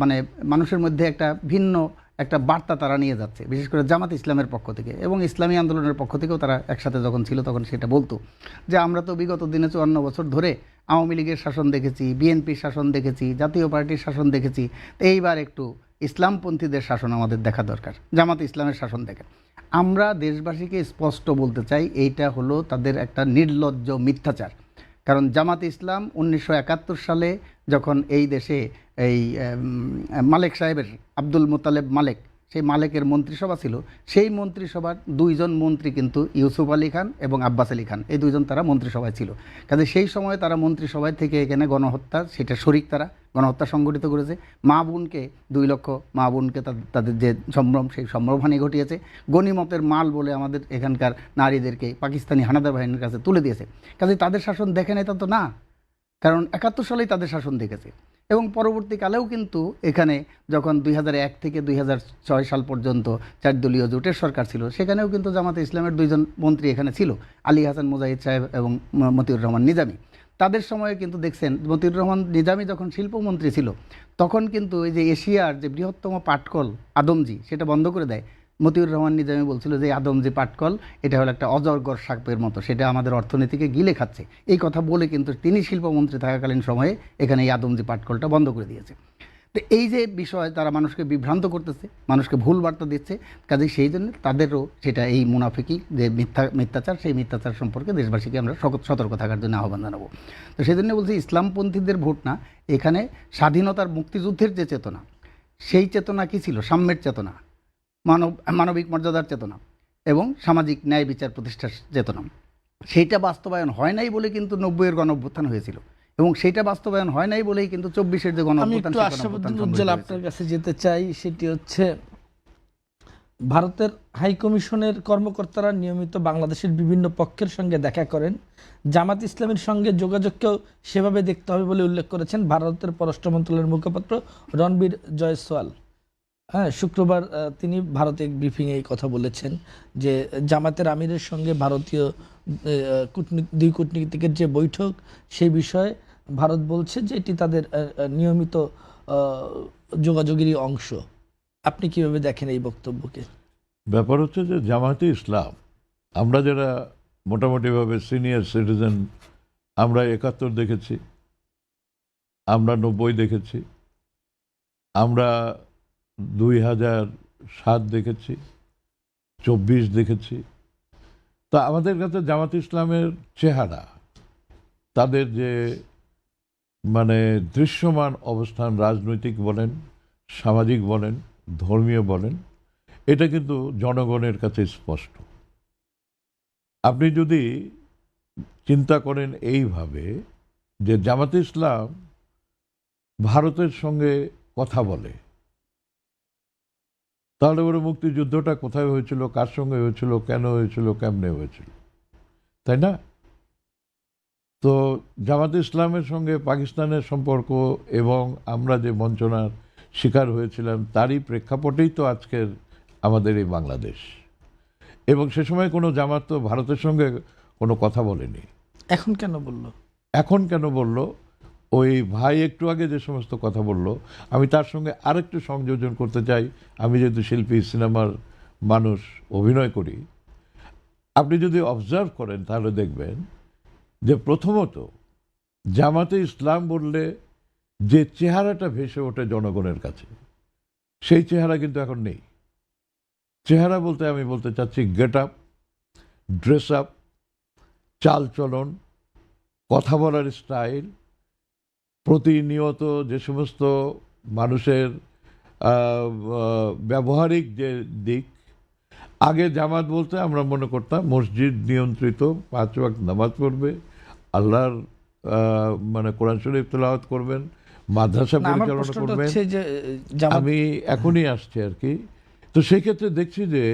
মানে মানুষের মধ্যে একটা ভিন্ন একটা বার্তা তারা নিয়ে যাচ্ছে, বিশেষ করে জামাত ইসলামের পক্ষ থেকে এবং ইসলামী আন্দোলনের পক্ষ থেকেও তারা একসাথে যখন ছিল তখন সেটা বলতো যে আমরা তো বিগত দিনে 54 বছর ধরে আওয়ামী লীগের শাসন দেখেছি, বিএনপির শাসন দেখেছি, জাতীয় পার্টির শাসন দেখেছি, তো এইবার একটু ইসলামপন্থীদের শাসন আমাদের দেখা দরকার, জামাত ইসলামের শাসন দেখেন। আমরা দেশবাসীকে স্পষ্ট বলতে চাই, এইটা হলো তাদের একটা নির্লজ্জ মিথ্যাচার। কারণ জামাত ইসলাম 1971 সালে যখন এই দেশে এই মালেক সাহেবের, আব্দুল মুতালেব মালেক, সেই মালেকের মন্ত্রিসভা ছিল, সেই মন্ত্রিসভার দুইজন মন্ত্রী কিন্তু ইউসুফ আলী খান এবং আব্বাস আলী খান, এই দুইজন তারা মন্ত্রিসভায় ছিল। কাজে সেই সময় তারা মন্ত্রিসভায় থেকে এখানে গণহত্যা, সেটা শরিক, তারা গণহত্যা সংগঠিত করেছে। মা বোনকে 2 লক্ষ মা বোনকে তাদের যে সম্ভ্রম, সেই সম্ভ্রমহানি ঘটিয়েছে। গনিমতের মাল বলে আমাদের এখানকার নারীদেরকে পাকিস্তানি হানাদার বাহিনীর কাছে তুলে দিয়েছে। কাজে তাদের শাসন দেখে নাই তা তো না, কারণ 71 সালেই তাদের শাসন দেখেছে। এবং পরবর্তীকালেও কিন্তু এখানে যখন 2001 থেকে 2006 সাল পর্যন্ত 4 দলীয় জোটের সরকার ছিল, সেখানেও কিন্তু জামাতে ইসলামের 2জন মন্ত্রী এখানে ছিল, আলী হাসান মুজাহিদ সাহেব এবং মতিউর রহমান নিজামী। তাদের সময়ে কিন্তু দেখছেন, মতিউর রহমান নিজামী যখন শিল্পমন্ত্রী ছিল, তখন কিন্তু এই যে এশিয়ার যে বৃহত্তম পাটকল আদমজি, সেটা বন্ধ করে দেয়। মতিউর রহমান নিজামী বলছিল যে আদমজি পাটকল এটা হলো একটা অজগর সাপের মতো, সেটা আমাদের অর্থনীতিকে গিলে খাচ্ছে। এই কথা বলে কিন্তু তিনি শিল্পমন্ত্রী থাকাকালীন সময়ে এখানে এই আদমজি পাটকলটা বন্ধ করে দিয়েছে। তো এই যে বিষয়, তারা মানুষকে বিভ্রান্ত করতেছে, মানুষকে ভুল বার্তা দিচ্ছে। কাজে সেই জন্য তাদেরও সেটা এই মুনাফিকি যে মিথ্যাচার, সেই মিথ্যাচার সম্পর্কে দেশবাসীকে আমরা সতর্ক থাকার জন্য আহ্বান জানাবো। তো সেই জন্য বলছি, ইসলামপন্থীদের ভোট না, এখানে স্বাধীনতার মুক্তিযুদ্ধের যে চেতনা, সেই চেতনা কি ছিল? সাম্যের চেতনা, মানবিক মর্যাদার চেতনা এবং সামাজিক ন্যায় বিচার প্রতিষ্ঠার চেতনা। সেইটা বাস্তবায়ন হয় নাই বলে কিন্তু 90-এর গণঅভ্যুত্থান হয়েছিল, এবং সেইটা বাস্তবায়ন হয় নাই বলেই কিন্তু 24-এর যে আমি গণঅভ্যুত্থান, একটু আশরাফুদ্দিন উজ্জ্বল আপনার কাছে যেতে চাই। সেটি হচ্ছে, ভারতের হাই কমিশনের কর্মকর্তারা নিয়মিত বাংলাদেশের বিভিন্ন পক্ষের সঙ্গে দেখা করেন। জামাত ইসলামের সঙ্গে যোগাযোগকেও সেভাবে দেখতে হবে বলে উল্লেখ করেছেন ভারতের পররাষ্ট্র মন্ত্রণালয়ের মুখপাত্র রণবীর জয়সওয়াল। হ্যাঁ, শুক্রবার তিনি ভারতে এক ব্রিফিংয়ে এই কথা বলেছেন যে জামাতের আমিরের সঙ্গে ভারতীয় দুই কূটনীতিকের যে বৈঠক, সেই বিষয়ে ভারত বলছে যে এটি তাদের নিয়মিত যোগাযোগেরই অংশ। আপনি কিভাবে দেখেন এই বক্তব্যকে? ব্যাপার হচ্ছে যে জামায়াতে ইসলাম, আমরা যারা মোটামুটিভাবে সিনিয়র সিটিজেন, আমরা 71 দেখেছি, আমরা 90 দেখেছি, আমরা 2007 দেখেছি, 24 দেখেছি। তা আমাদের কাছে জামাত ইসলামের চেহারা, তাদের যে মানে দৃশ্যমান অবস্থান, রাজনৈতিক বলেন, সামাজিক বলেন, ধর্মীয় বলেন, এটা কিন্তু জনগণের কাছে স্পষ্ট। আপনি যদি চিন্তা করেন এইভাবে যে জামাতে ইসলাম ভারতের সঙ্গে কথা বলে, তাহলে ওর মুক্তিযুদ্ধটা কোথায় হয়েছিল, কার সঙ্গে হয়েছিল, কেন হয়েছিল, কেমনে হয়েছিল, তাই না? তো জামাতে ইসলামের সঙ্গে পাকিস্তানের সম্পর্ক এবং আমরা যে বঞ্চনার শিকার হয়েছিলাম, তারই প্রেক্ষাপটেই তো আজকের আমাদের এই বাংলাদেশ। এবং সে সময় কোনো জামাত তো ভারতের সঙ্গে কোনো কথা বলেনি। এখন কেন বলল? এখন কেন বলল? ওই ভাই একটু আগে যে সমস্ত কথা বলল, আমি তার সঙ্গে আরেকটু সংযোজন করতে চাই। আমি যেহেতু শিল্পী, সিনেমার মানুষ, অভিনয় করি, আপনি যদি অবজার্ভ করেন তাহলে দেখবেন যে প্রথমত জামাতে ইসলাম বললে যে চেহারাটা ভেসে ওঠে জনগণের কাছে, সেই চেহারা কিন্তু এখন নেই। চেহারা বলতে আমি বলতে চাচ্ছি গেট আপ, ড্রেস আপ, চালচলন, কথা বলার স্টাইল, প্রতিনিয়ত যে সমস্ত মানুষের ব্যবহারিক যে দিক। আগে জামাত বলতে আমরা মনে করতাম মসজিদ নিয়ন্ত্রিত, 5 ওয়াক্ত নামাজ পড়বে, আল্লাহর মানে কোরআন শরীফ তেলাওয়াত করবেন, মাদ্রাসা পরিচালনা করবেন। আমি এখনই আসছি আর কি। তো সেই ক্ষেত্রে দেখছি যে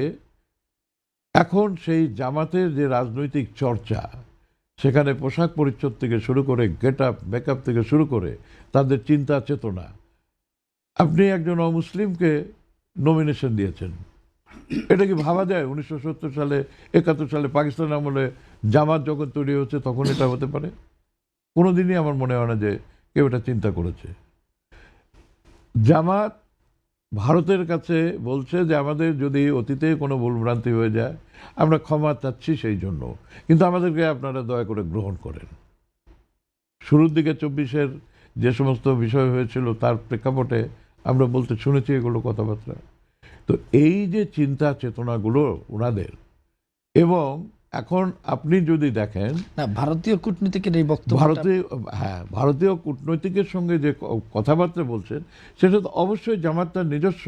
এখন সেই জামাতের যে রাজনৈতিক চর্চা, সেখানে পোশাক পরিচ্ছদ থেকে শুরু করে গেট আপ, মেকআপ থেকে শুরু করে তাদের চিন্তা চেতনা। আপনি একজন অমুসলিমকে নমিনেশন দিয়েছেন, এটা কি ভাবা যায়? 1970 সালে, 71 সালে পাকিস্তান আমলে জামাত যখন তৈরি হচ্ছে তখন এটা হতে পারে? কোনোদিনই আমার মনে হয় না যে কেউ এটা চিন্তা করেছে। জামাত ভারতের কাছে বলছে যে আমাদের যদি অতীতে কোনো ভুলভ্রান্তি হয়ে যায়, আমরা ক্ষমা চাচ্ছি সেই জন্য, কিন্তু আমাদেরকে আপনারা দয়া করে গ্রহণ করেন। শুরুর দিকে 24-এর যে সমস্ত বিষয় হয়েছিল তার প্রেক্ষাপটে আমরা বলতে শুনেছি এগুলো কথাবার্তা। তো এই যে চিন্তা চেতনাগুলো ওনাদের, এবং এখন আপনি যদি দেখেন না, ভারতীয় কূটনীতিকের এই বক্তব্য, ভারতীয় কূটনৈতিকের সঙ্গে যে কথাবার্তা বলছেন, সেটা তো অবশ্যই জামাত তার নিজস্ব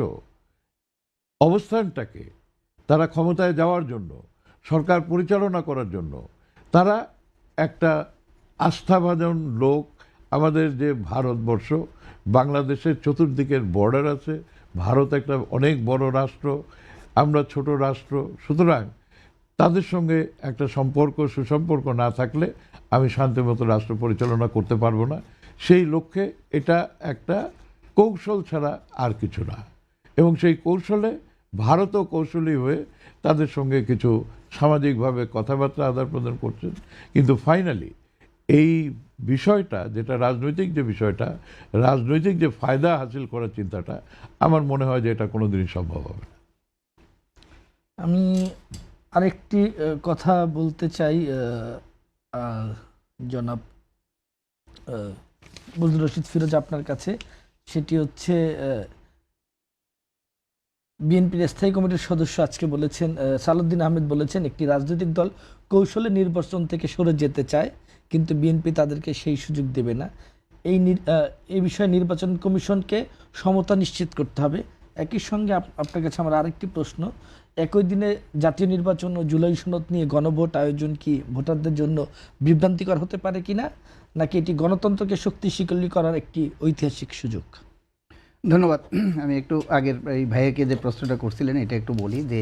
অবস্থানটাকে তারা ক্ষমতায় যাওয়ার জন্য, সরকার পরিচালনা করার জন্য তারা একটা আস্থাভাজন লোক, আমাদের যে ভারতবর্ষ, বাংলাদেশের চতুর্দিকের বর্ডার আছে, ভারত একটা অনেক বড় রাষ্ট্র, আমরা ছোট রাষ্ট্র, সুতরাং তাদের সঙ্গে একটা সুসম্পর্ক না থাকলে আমি শান্তিমতো রাষ্ট্র পরিচালনা করতে পারবো না। সেই লক্ষ্যে এটা একটা কৌশল ছাড়া আর কিছু না, এবং সেই কৌশলে ভারতও কৌশলী হয়ে তাদের সঙ্গে কিছু সামাজিকভাবে কথাবার্তা আদান প্রদান করছেন। কিন্তু ফাইনালি এই বিষয়টা, যেটা রাজনৈতিক যে বিষয়টা, রাজনৈতিক যে ফায়দা হাসিল করার চিন্তাটা, আমার মনে হয় যে এটা কোনোদিনই সম্ভব হবে না। আমি আরেকটি কথা বলতে চাই জনাব বুজরুল রশিদ ফিরোজ আপনার কাছে, সেটি হচ্ছে বিএনপির স্থায়ী কমিটির সদস্য আজকে বলেছেন, সালাউদ্দিন আহমেদ বলেছেন, একটি রাজনৈতিক দল কৌশলে নির্বাচন থেকে সরে যেতে চায়, কিন্তু বিএনপি তাদেরকে সেই সুযোগ দেবে না। এই বিষয়ে নির্বাচন কমিশনকে সমতা নিশ্চিত করতে হবে। একই সঙ্গে আপনার কাছে আমার আরেকটি প্রশ্ন, একই দিনে জাতীয় নির্বাচন ও জুলাই সনদ নিয়ে গণভোট আয়োজন কি ভোটারদের জন্য বিভ্রান্তিকর হতে পারে কিনা, নাকি এটি গণতন্ত্রকে শক্তিশালী করার একটি ঐতিহাসিক সুযোগ? ধন্যবাদ। আমি একটু আগের এই ভাইয়াকে যে প্রশ্নটা করছিলেন এটা একটু বলি, যে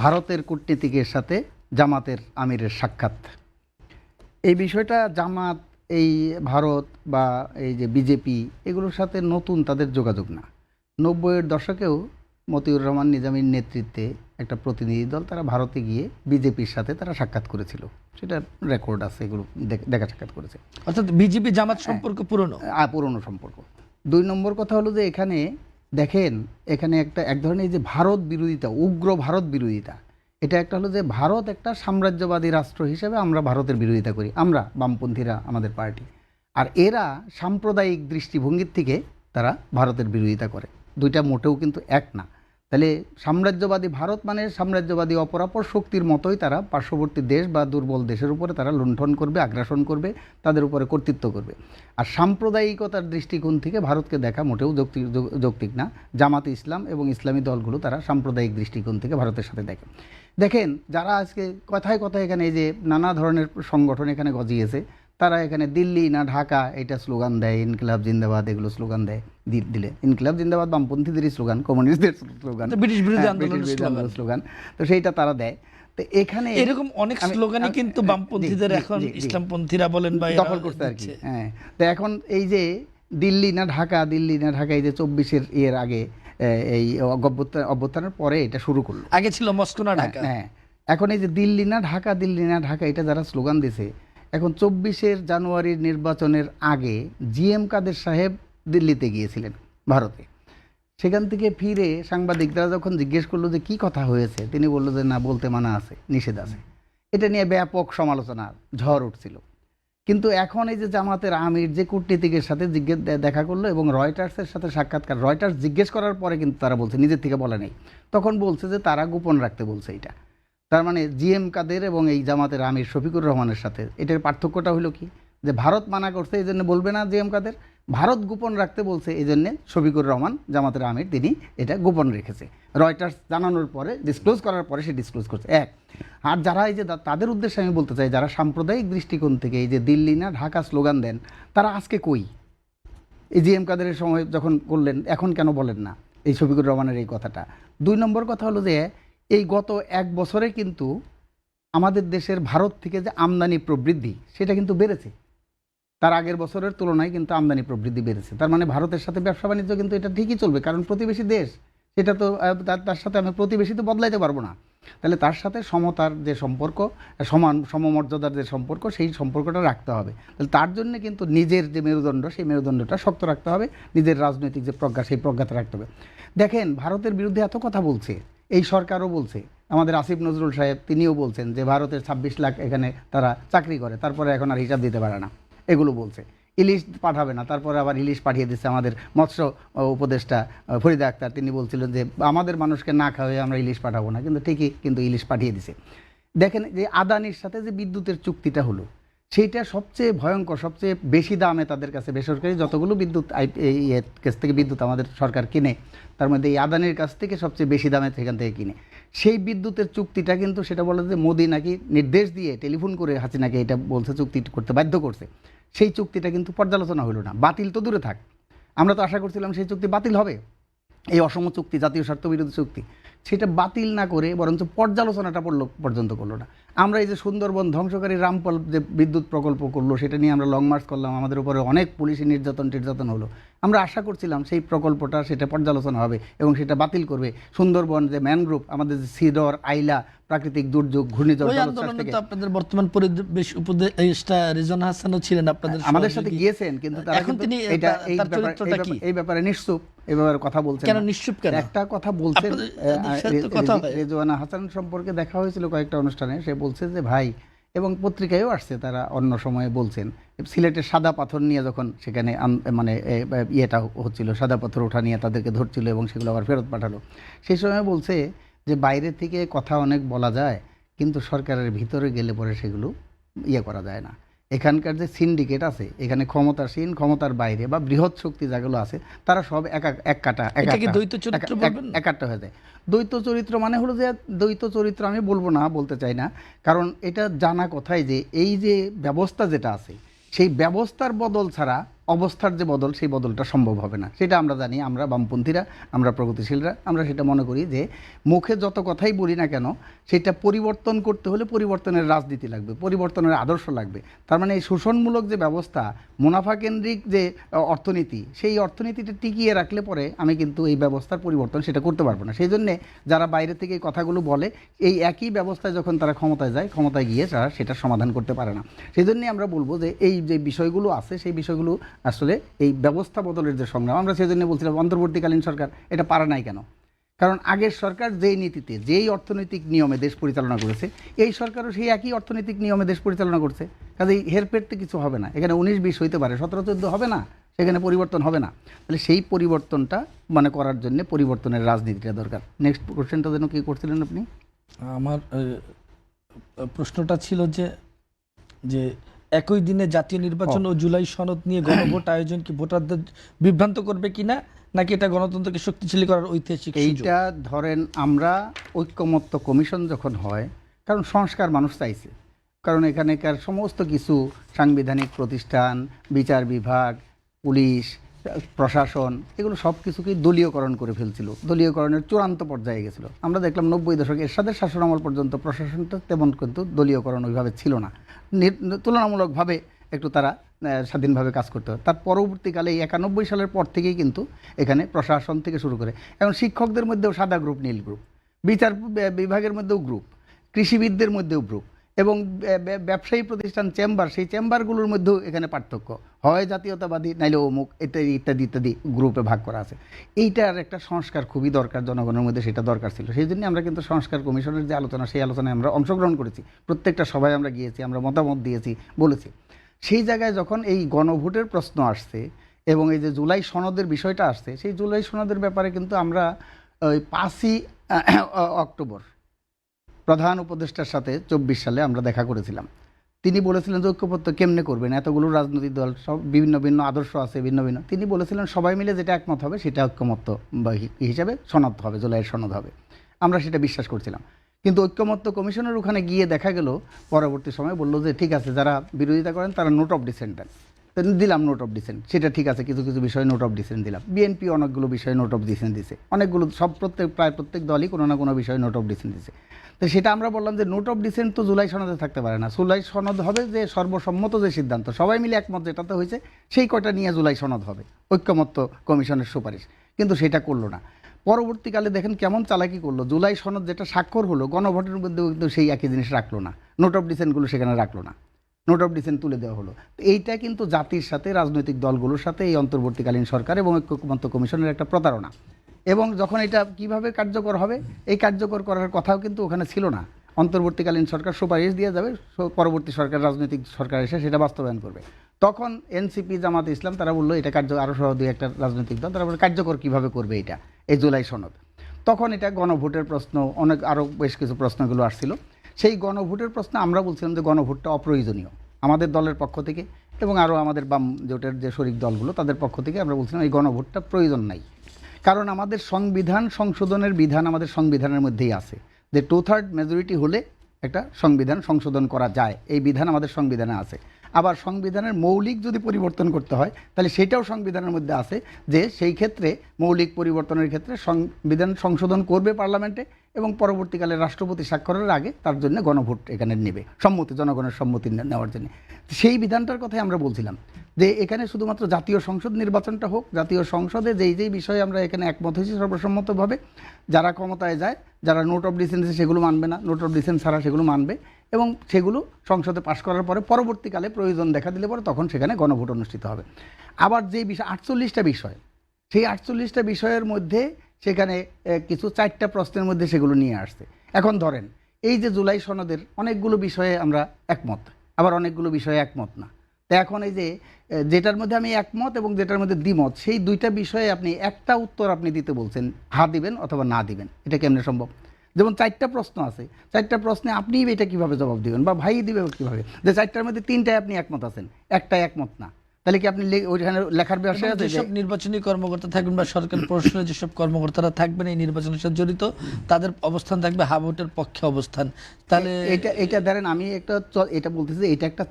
ভারতের কূটনীতিকের সাথে জামাতের আমিরের সাক্ষাৎ, এই বিষয়টা জামাত, এই ভারত বা এই যে বিজেপি, এগুলোর সাথে নতুন তাদের যোগাযোগ না। 90-এর দশকেও মতিউর রহমান নিজামীর নেতৃত্বে একটা প্রতিনিধি দল তারা ভারতে গিয়ে বিজেপির সাথে তারা সাক্ষাৎ করেছিল, সেটা রেকর্ড আছে, এগুলো দেখা সাক্ষাৎ করেছে। অর্থাৎ বিজেপি জামাত সম্পর্ক পুরনো পুরনো সম্পর্ক। 2 নম্বর কথা হলো যে এখানে দেখেন, এখানে এক ধরনের যে ভারত বিরোধিতা, উগ্র ভারত বিরোধিতা, এটা একটা হলো যে ভারত একটা সাম্রাজ্যবাদী রাষ্ট্র হিসেবে আমরা ভারতের বিরোধিতা করি, আমরা বামপন্থীরা, আমাদের পার্টি, আর এরা সাম্প্রদায়িক দৃষ্টিভঙ্গির থেকে তারা ভারতের বিরোধিতা করে। দুইটা মোটেও কিন্তু এক না। তাহলে সাম্রাজ্যবাদী ভারত মানে সাম্রাজ্যবাদী অপরাপর শক্তির মতোই তারা পার্শ্ববর্তী দেশ বা দুর্বল দেশের উপরে তারা লুণ্ঠন করবে, আগ্রাসন করবে, তাদের উপরে কর্তৃত্ব করবে। আর সাম্প্রদায়িকতার দৃষ্টিকোণ থেকে ভারতকে দেখা মোটেও যৌক্তিক না। জামাতে ইসলাম এবং ইসলামী দলগুলো তারা সাম্প্রদায়িক দৃষ্টিকোণ থেকে ভারতের সাথে দেখেন যারা আজকে কথায় কথায় এখানে এই যে নানা ধরনের সংগঠন এখানে গজিয়েছে, তারা এখানে দিল্লি না ঢাকা এটা স্লোগান দেয়, ইনকিলাব জিন্দাবাদ এগুলো স্লোগান দেয়। দিলে ইনকিলাব জিন্দাবাদ বামপন্থীদেরই স্লোগান, কমিউনিস্টদের স্লোগান, ব্রিটিশ বিরোধী স্লোগান, তো সেইটা তারা দেয়। তো এখানে এরকম অনেক স্লোগানই কিন্তু বামপন্থীদের এখন ইসলামপন্থীরা বলেন বা দখল করতে আর কি। হ্যাঁ, তো এখন এই যে দিল্লি না ঢাকা, এই যে 24-এর এর আগে এই অভ্যুত্থানের পরে এটা শুরু করলো, আগে ছিল মস্কো না ঢাকা। হ্যাঁ, এখন এই যে দিল্লি না ঢাকা এটা যারা স্লোগান দিছে, এখন 24-এর জানুয়ারির নির্বাচনের আগে জিএম কাদের সাহেব দিল্লিতে গিয়েছিলেন ভারতে। সেখান থেকে ফিরে সাংবাদিকরা যখন জিজ্ঞেস করলো যে কি কথা হয়েছে, তিনি বললো যে না, বলতে মানা আছে, নিষেধ আছে। এটা নিয়ে ব্যাপক সমালোচনা, ঝড় উঠছিল। কিন্তু এখন এই যে জামাতের আমির যে কূটনীতিকের সাথে দেখা করলো এবং রয়টার্সের সাথে সাক্ষাৎকার, রয়টার্স জিজ্ঞেস করার পরে কিন্তু তারা বলছে, নিজের থেকে বলে নেই, তখন বলছে যে তারা গোপন রাখতে বলছে। এটা তার মানে জিএম কাদের এবং এই জামাতের আমির শফিকুর রহমানের সাথে এটার পার্থক্যটা হলো কি, যে ভারত মানা করছে এই জন্য বলবে না জিএম কাদের, ভারত গোপন রাখতে বলছে এই জন্যে শফিকুর রহমান জামাতের আমির তিনি এটা গোপন রেখেছে। রয়টার্স জানানোর পরে, ডিসক্লোজ করার পরে সে ডিসক্লোজ করছে। আর যারা এই যে তাদের উদ্দেশ্যে আমি বলতে চাই, যারা সাম্প্রদায়িক দৃষ্টিকোণ থেকে এই যে দিল্লি না ঢাকা স্লোগান দেন, তারা আজকে কই? এই জিএম কাদেরের সময় যখন করলেন, এখন কেন বলেন না এই শফিকুর রহমানের এই কথাটা? 2 নম্বর কথা হলো যে এই গত 1 বছরে কিন্তু আমাদের দেশের ভারত থেকে যে আমদানি প্রবৃদ্ধি সেটা কিন্তু বেড়েছে, তার আগের বছরের তুলনায় কিন্তু আমদানি প্রবৃদ্ধি বেড়েছে। তার মানে ভারতের সাথে ব্যবসা বাণিজ্য কিন্তু এটা ঠিকই চলবে, কারণ প্রতিবেশী দেশ, সেটা তো তার সাথে আমি প্রতিবেশী তো বদলাইতে পারবো না। তাহলে তার সাথে সমতার যে সম্পর্ক, সমমর্যাদার যে সম্পর্ক, সেই সম্পর্কটা রাখতে হবে। তাহলে তার জন্য কিন্তু নিজের যে মেরুদণ্ড, সেই মেরুদণ্ডটা শক্ত রাখতে হবে, নিজের রাজনৈতিক যে প্রজ্ঞা, সেই প্রজ্ঞাটা রাখতে হবে। দেখেন ভারতের বিরুদ্ধে এত কথা বলছে, এই সরকারও বলছে, আমাদের আসিফ নজরুল সাহেব তিনিও বলছেন যে ভারতের 26 লাখ এখানে তারা চাকরি করে, তারপরে এখন আর হিসাব দিতে পারে না, এগুলো বলছে। ইলিশ পাঠাবে না, তারপরে আবার ইলিশ পাঠিয়ে দিচ্ছে। আমাদের মৎস্য উপদেষ্টা ফরিদা আক্তার তিনি বলছিলেন যে আমাদের মানুষকে না খাওয়াই আমরা ইলিশ পাঠাবো না, কিন্তু ঠিকই কিন্তু ইলিশ পাঠিয়ে দিছে। দেখেন যে আদানির সাথে যে বিদ্যুতের চুক্তিটা হলো, সেইটা সবচেয়ে ভয়ঙ্কর, সবচেয়ে বেশি দামে তাদের কাছে বেসরকারি যতগুলো বিদ্যুৎ কাছ থেকে বিদ্যুৎ আমাদের সরকার কিনে, তার মধ্যে এই আদানির কাছ থেকে সবচেয়ে বেশি দামে সেখান থেকে কিনে। সেই বিদ্যুতের চুক্তিটা কিন্তু সেটা বলে যে মোদি নাকি নির্দেশ দিয়ে টেলিফোন করে হাসিনাকে এটা বলছে, চুক্তি করতে বাধ্য করছে। সেই চুক্তিটা কিন্তু পর্যালোচনা হলো না, বাতিল তো দূরে থাক, আমরা তো আশা করছিলাম সেই চুক্তি বাতিল হবে। এই অসম চুক্তি, জাতীয় স্বার্থ বিরোধী চুক্তি, সেটা বাতিল না করে বরঞ্চ পর্যালোচনাটা পর্যন্ত করলো না। আমরা এই যে সুন্দরবন ধ্বংসকারী রামপাল যে বিদ্যুৎ প্রকল্প করলো, সেটা নিয়ে আমরা লং মার্চ করলাম, আমাদের উপরে অনেক পুলিশি নির্যাতন হলো। আমরা আশা করছিলাম সেই প্রকল্পটা সেটা পর্যালোচনা হবে এবং সেটা বাতিল করবে। সুন্দরবন যে ম্যানগ্রোভ, আমাদের যে সিডর, আইলা, প্রাকৃতিক দুর্যোগ, ঘূর্ণিঝড়, ওই আন্দোলনে তো আপনাদের বর্তমান পরিবেশ উপদেষ্টা রিজওয়ানা হাসানও ছিলেন আপনাদের আমাদের সাথে সহযোগী। গিয়েছেন, কিন্তু তারা এখন কিন্তু তিনি তার চরিত্রটা কি? এই ব্যাপারে নিশ্চুপ, এই ব্যাপারে কথা বলছেন কেন না। নিশ্চুপ কেন? একটা কথা বলছেন, আপনাদের সাথে তো কথা হয়। রেজওয়ানা হাসান সম্পর্কে দেখা হয়েছিল কয়েকটা অনুষ্ঠানে, সে বলছে যে ভাই, এবং পত্রিকায়ও আসছে, তারা অন্য সময়ে বলছেন, সিলেটের সাদা পাথর নিয়ে যখন সেখানে মানে ইয়েটা হচ্ছিল, সাদা পাথর ওঠা নিয়ে তাদেরকে ধরছিল এবং সেগুলো আবার ফেরত পাঠালো, সেই সময় বলছে যে বাইরে থেকে কথা অনেক বলা যায়, কিন্তু সরকারের ভিতরে গেলে পরে সেগুলো ইয়ে করা যায় না। এখানকার যে সিন্ডিকেট আছে, এখানে ক্ষমতাসীন, ক্ষমতার বাইরে বা বৃহৎ শক্তি যেগুলো আছে, তারা সব এটা কি দ্বৈত চরিত্র বলবেন? একাট্টা হয়ে যায়। দ্বৈত চরিত্র মানে হলো যে, দ্বৈত চরিত্র আমি বলতে চাই না, কারণ এটা জানা কথাই যে এই যে ব্যবস্থা যেটা আছে, সেই ব্যবস্থার বদল ছাড়া অবস্থার যে বদল, সেই বদলটা সম্ভব হবে না। সেটা আমরা জানি, আমরা বামপন্থীরা, আমরা প্রগতিশীলরা, আমরা সেটা মনে করি যে মুখে যত কথাই বলি না কেন, সেটা পরিবর্তন করতে হলে পরিবর্তনের রাজনীতি লাগবে, পরিবর্তনের আদর্শ লাগবে। তার মানে এই শোষণমূলক যে ব্যবস্থা, মুনাফা কেন্দ্রিক যে অর্থনীতি, সেই অর্থনীতিটা টিকিয়ে রাখলে পরে আমি কিন্তু এই ব্যবস্থার পরিবর্তন সেটা করতে পারবো না। সেই জন্যে যারা বাইরে থেকে এই কথাগুলো বলে, এই একই ব্যবস্থায় যখন তারা ক্ষমতায় যায়, ক্ষমতায় গিয়ে তারা সেটা সমাধান করতে পারে না। সেই জন্যে আমরা বলবো যে এই যে বিষয়গুলো আছে, সেই বিষয়গুলো আসলে এই ব্যবস্থা বদলের যে সংগ্রাম, আমরা সেই জন্য বলছিলাম অন্তর্বর্তীকালীন সরকার এটা পারে নাই কেন? কারণ আগের সরকার যেই নীতিতে, যেই অর্থনৈতিক নিয়মে দেশ পরিচালনা করেছে, এই সরকারও সেই একই অর্থনৈতিক নিয়মে দেশ পরিচালনা করছে। কাজেই হেরফেরতে কিছু হবে না, এখানে 19-20 হইতে পারে, 17-14 হবে না, সেখানে পরিবর্তন হবে না। তাহলে সেই পরিবর্তনটা মানে করার জন্য পরিবর্তনের রাজনীতিটা দরকার। নেক্সট কোশ্চেনটা যেন কি করছিলেন আপনি? আমার প্রশ্নটা ছিল যে একই দিনে জাতীয় নির্বাচন ও জুলাই সনদ নিয়ে গণভোট আয়োজন কি ভোটারদের বিভ্রান্ত করবে কিনা, নাকি এটা গণতন্ত্রকে শক্তিশালী করার ঐতিহাসিক সুযোগ? এইটা ধরেন, আমরা ঐক্যমত্য কমিশন যখন হয়, কারণ সংস্কার মানুষ চাইছে, কারণ এখানেকার সমস্ত কিছু সাংবিধানিক প্রতিষ্ঠান, বিচার বিভাগ, পুলিশ, প্রশাসন, এগুলো সব কিছুকেই দলীয়করণ করে ফেলছিল, দলীয়করণের চূড়ান্ত পর্যায়ে গেছিলো। আমরা দেখলাম 90 দশকে এরশাদের শাসনামল পর্যন্ত প্রশাসনটা তেমন কিন্তু দলীয়করণ ওইভাবে ছিল না, তুলনামূলকভাবে একটু তারা স্বাধীনভাবে কাজ করতে হয়। তার পরবর্তীকালে এই 91 সালের পর থেকেই কিন্তু এখানে প্রশাসন থেকে শুরু করে, এখন শিক্ষকদের মধ্যেও সাদা গ্রুপ, নীল গ্রুপ, বিচার বিভাগের মধ্যেও গ্রুপ, কৃষিবিদদের মধ্যেও গ্রুপ, এবং ব্যবসায়ী প্রতিষ্ঠান চেম্বার, সেই চেম্বারগুলোর মধ্যেও এখানে পার্থক্য, হয় জাতীয়তাবাদী নাইলে অমুক, ইত্যাদি ইত্যাদি ইত্যাদি গ্রুপে ভাগ করা আছে। এইটার একটা সংস্কার খুবই দরকার, জনগণের মধ্যে সেটা দরকার ছিল। সেই জন্য আমরা কিন্তু সংস্কার কমিশনের যে আলোচনা, সেই আলোচনায় আমরা অংশগ্রহণ করেছি, প্রত্যেকটা সভায় আমরা গিয়েছি, আমরা মতামত দিয়েছি, বলেছি। সেই জায়গায় যখন এই গণভোটের প্রশ্ন আসছে এবং এই যে জুলাই সনদের বিষয়টা আসছে, সেই জুলাই সনদের ব্যাপারে কিন্তু আমরা ওই 5ই অক্টোবর প্রধান উপদেষ্টার সাথে 24 সালে আমরা দেখা করেছিলাম। তিনি বলেছিলেন যে ঐক্যমত্য কেমনে করবেন, এতগুলো রাজনৈতিক দল, সব ভিন্ন ভিন্ন আদর্শ আছে, ভিন্ন ভিন্ন। তিনি বলেছিলেন সবাই মিলে যেটা একমত হবে সেটা ঐক্যমত্য হিসাবে সনদ হবে, জুলাইয়ের সনদ হবে। আমরা সেটা বিশ্বাস করছিলাম, কিন্তু ঐক্যমত্য কমিশনের ওখানে গিয়ে দেখা গেল পরবর্তী সময় বললো যে ঠিক আছে, যারা বিরোধিতা করেন তারা নোট অফ ডিসেন্ট দেন। দিলাম নোট অফ ডিসেন্ট, সেটা ঠিক আছে, কিছু কিছু বিষয়ে নোট অফ ডিসেন্ট দিলাম। বিএনপি অনেকগুলো বিষয়ে নোট অফ ডিসেন্ট দিছে, অনেকগুলো, প্রায় প্রত্যেক দলই কোনো না কোনো বিষয়ে নোট অফ ডিসেন্ট দিছে। তো সেটা আমরা বললাম যে নোট অফ ডিসেন্ট তো জুলাই সনদে থাকতে পারে না, জুলাই সনদ হবে যে সর্বসম্মত যে সিদ্ধান্ত, সবাই মিলে একমত যেটাতে হয়েছে, সেই কয়টা নিয়ে জুলাই সনদ হবে, ঐক্যমত্য কমিশনের সুপারিশ। কিন্তু সেটা করলো না। পরবর্তীকালে দেখেন কেমন চালাকি করলো, জুলাই সনদ যেটা স্বাক্ষর হলো, গণভোটের মধ্যেও কিন্তু সেই একই জিনিস রাখলো না, নোট অফ ডিসেন্টগুলো সেখানে রাখলো না, নোট অফ ডিসেন্ট তুলে দেওয়া হলো। তো এইটা কিন্তু জাতির সাথে, রাজনৈতিক দলগুলোর সাথে এই অন্তর্বর্তীকালীন সরকার এবং ঐক্যমত্য কমিশনের একটা প্রতারণা। এবং যখন এটা কিভাবে কার্যকর হবে, এই কার্যকর করার কথাও কিন্তু ওখানে ছিল না। অন্তর্বর্তীকালীন সরকার সুপারিশ দিয়ে যাবে, পরবর্তী সরকার, রাজনৈতিক সরকার এসে সেটা বাস্তবায়ন করবে। তখন এনসিপি, জামাত ইসলাম, তারা বললো এটা আরও সহ 2-1টা রাজনৈতিক দল, তারা কার্যকর কীভাবে করবে এটা, এই জুলাই সনদ। তখন এটা গণভোটের প্রশ্ন, আরও বেশ কিছু প্রশ্নগুলো আসছিল। সেই গণভোটের প্রশ্ন আমরা বলছিলাম যে গণভোটটা অপ্রয়োজনীয়, আমাদের দলের পক্ষ থেকে এবং আরও আমাদের বাম জোটের যে শরিক দলগুলো তাদের পক্ষ থেকে আমরা বলছিলাম এই গণভোটটা প্রয়োজন নাই। কারণ আমাদের সংবিধান সংশোধনের বিধান আমাদের সংবিধানের মধ্যেই আছে যে 2/3 মেজরিটি হলে একটা সংবিধান সংশোধন করা যায়, এই বিধান আমাদের সংবিধানে আছে। আবার সংবিধানের মৌলিক যদি পরিবর্তন করতে হয় তাহলে সেটাও সংবিধানের মধ্যে আছে যে সেই ক্ষেত্রে মৌলিক পরিবর্তনের ক্ষেত্রে সংবিধান সংশোধন করবে পার্লামেন্টে এবং পরবর্তীকালে রাষ্ট্রপতি স্বাক্ষরের আগে তার জন্য গণভোট এখানে নেবে, সম্মতি, জনগণের সম্মতি নেওয়ার জন্য। সেই বিধানটার কথাই আমরা বলছিলাম যে এখানে শুধুমাত্র জাতীয় সংসদ নির্বাচনটা হোক, জাতীয় সংসদে যেই বিষয়ে আমরা এখানে একমত হয়েছি সর্বসম্মতভাবে, যারা ক্ষমতায় যায়, যারা নোট অফ ডিসেন্সি সেগুলো মানবে না, নোট অফ ডিসেন্স ছাড়া সেগুলো মানবে এবং সেগুলো সংসদে পাশ করার পরে পরবর্তীকালে প্রয়োজন দেখা দিলে পরে তখন সেখানে গণভোট অনুষ্ঠিত হবে। আবার যে বিষয় 48টা বিষয়, সেই 48টা বিষয়ের মধ্যে সেখানে কিছু 4টা প্রশ্নের মধ্যে সেগুলো নিয়ে আসছে। এখন ধরেন এই যে জুলাই সনদের অনেকগুলো বিষয়ে আমরা একমত, আবার অনেকগুলো বিষয়ে একমত না। তো এখন এই যে যেটার মধ্যে আমি একমত এবং যেটার মধ্যে দ্বিমত, সেই দুইটা বিষয়ে আপনি একটা উত্তর আপনি দিতে বলছেন, হা দিবেন অথবা না দিবেন, এটা কেমনে সম্ভব? যেমন 4টা প্রশ্ন আছে, 4টা প্রশ্নে আপনি এটা কিভাবে জবাব দিবেন বা ভাই দিবে কিভাবে? যে 4টার মধ্যে 3টায় আপনি একমত আছেন, একটাই একমত না, তাহলে কি আপনি ওইখানে লেখার বিষয় আছে? যেসব নির্বাচনী কর্মকর্তা থাকবেন বা সরকার প্রশাসনের যেসব কর্মকর্তারা থাকবেন এই নির্বাচনের সাথে জড়িত, তাদের অবস্থান থাকবে হা ভোটের পক্ষে অবস্থান। তাহলে এটা ধরেন আমি এটা বলতেছি, এটা একটা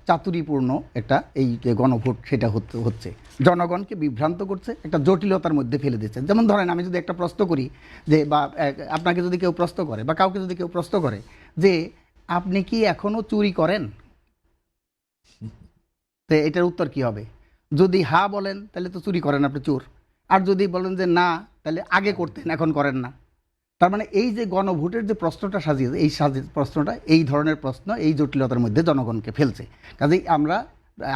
চাতুরীপূর্ণ একটা এই যে গণভোট সেটা হচ্ছে জনগণকে বিভ্রান্ত করছে, একটা জটিলতার মধ্যে ফেলে দিচ্ছে। যেমন ধরেন আমি যদি একটা প্রশ্ন করি যে, বা আপনাকে যদি কেউ প্রশ্ন করে বা কাউকে যদি কেউ প্রশ্ন করে যে আপনি কি এখনো চুরি করেন, তো এটার উত্তর কি হবে? যদি হা বলেন তাহলে তো চুরি করেন, আপনি চোর। আর যদি বলেন যে না, তাহলে আগে করতেন এখন করেন না। তার মানে এই যে গণভোটের যে প্রশ্নটা সাজিয়েছে, এই প্রশ্নটা, এই ধরনের প্রশ্ন এই জটিলতার মধ্যে জনগণকে ফেলছে। কাজেই আমরা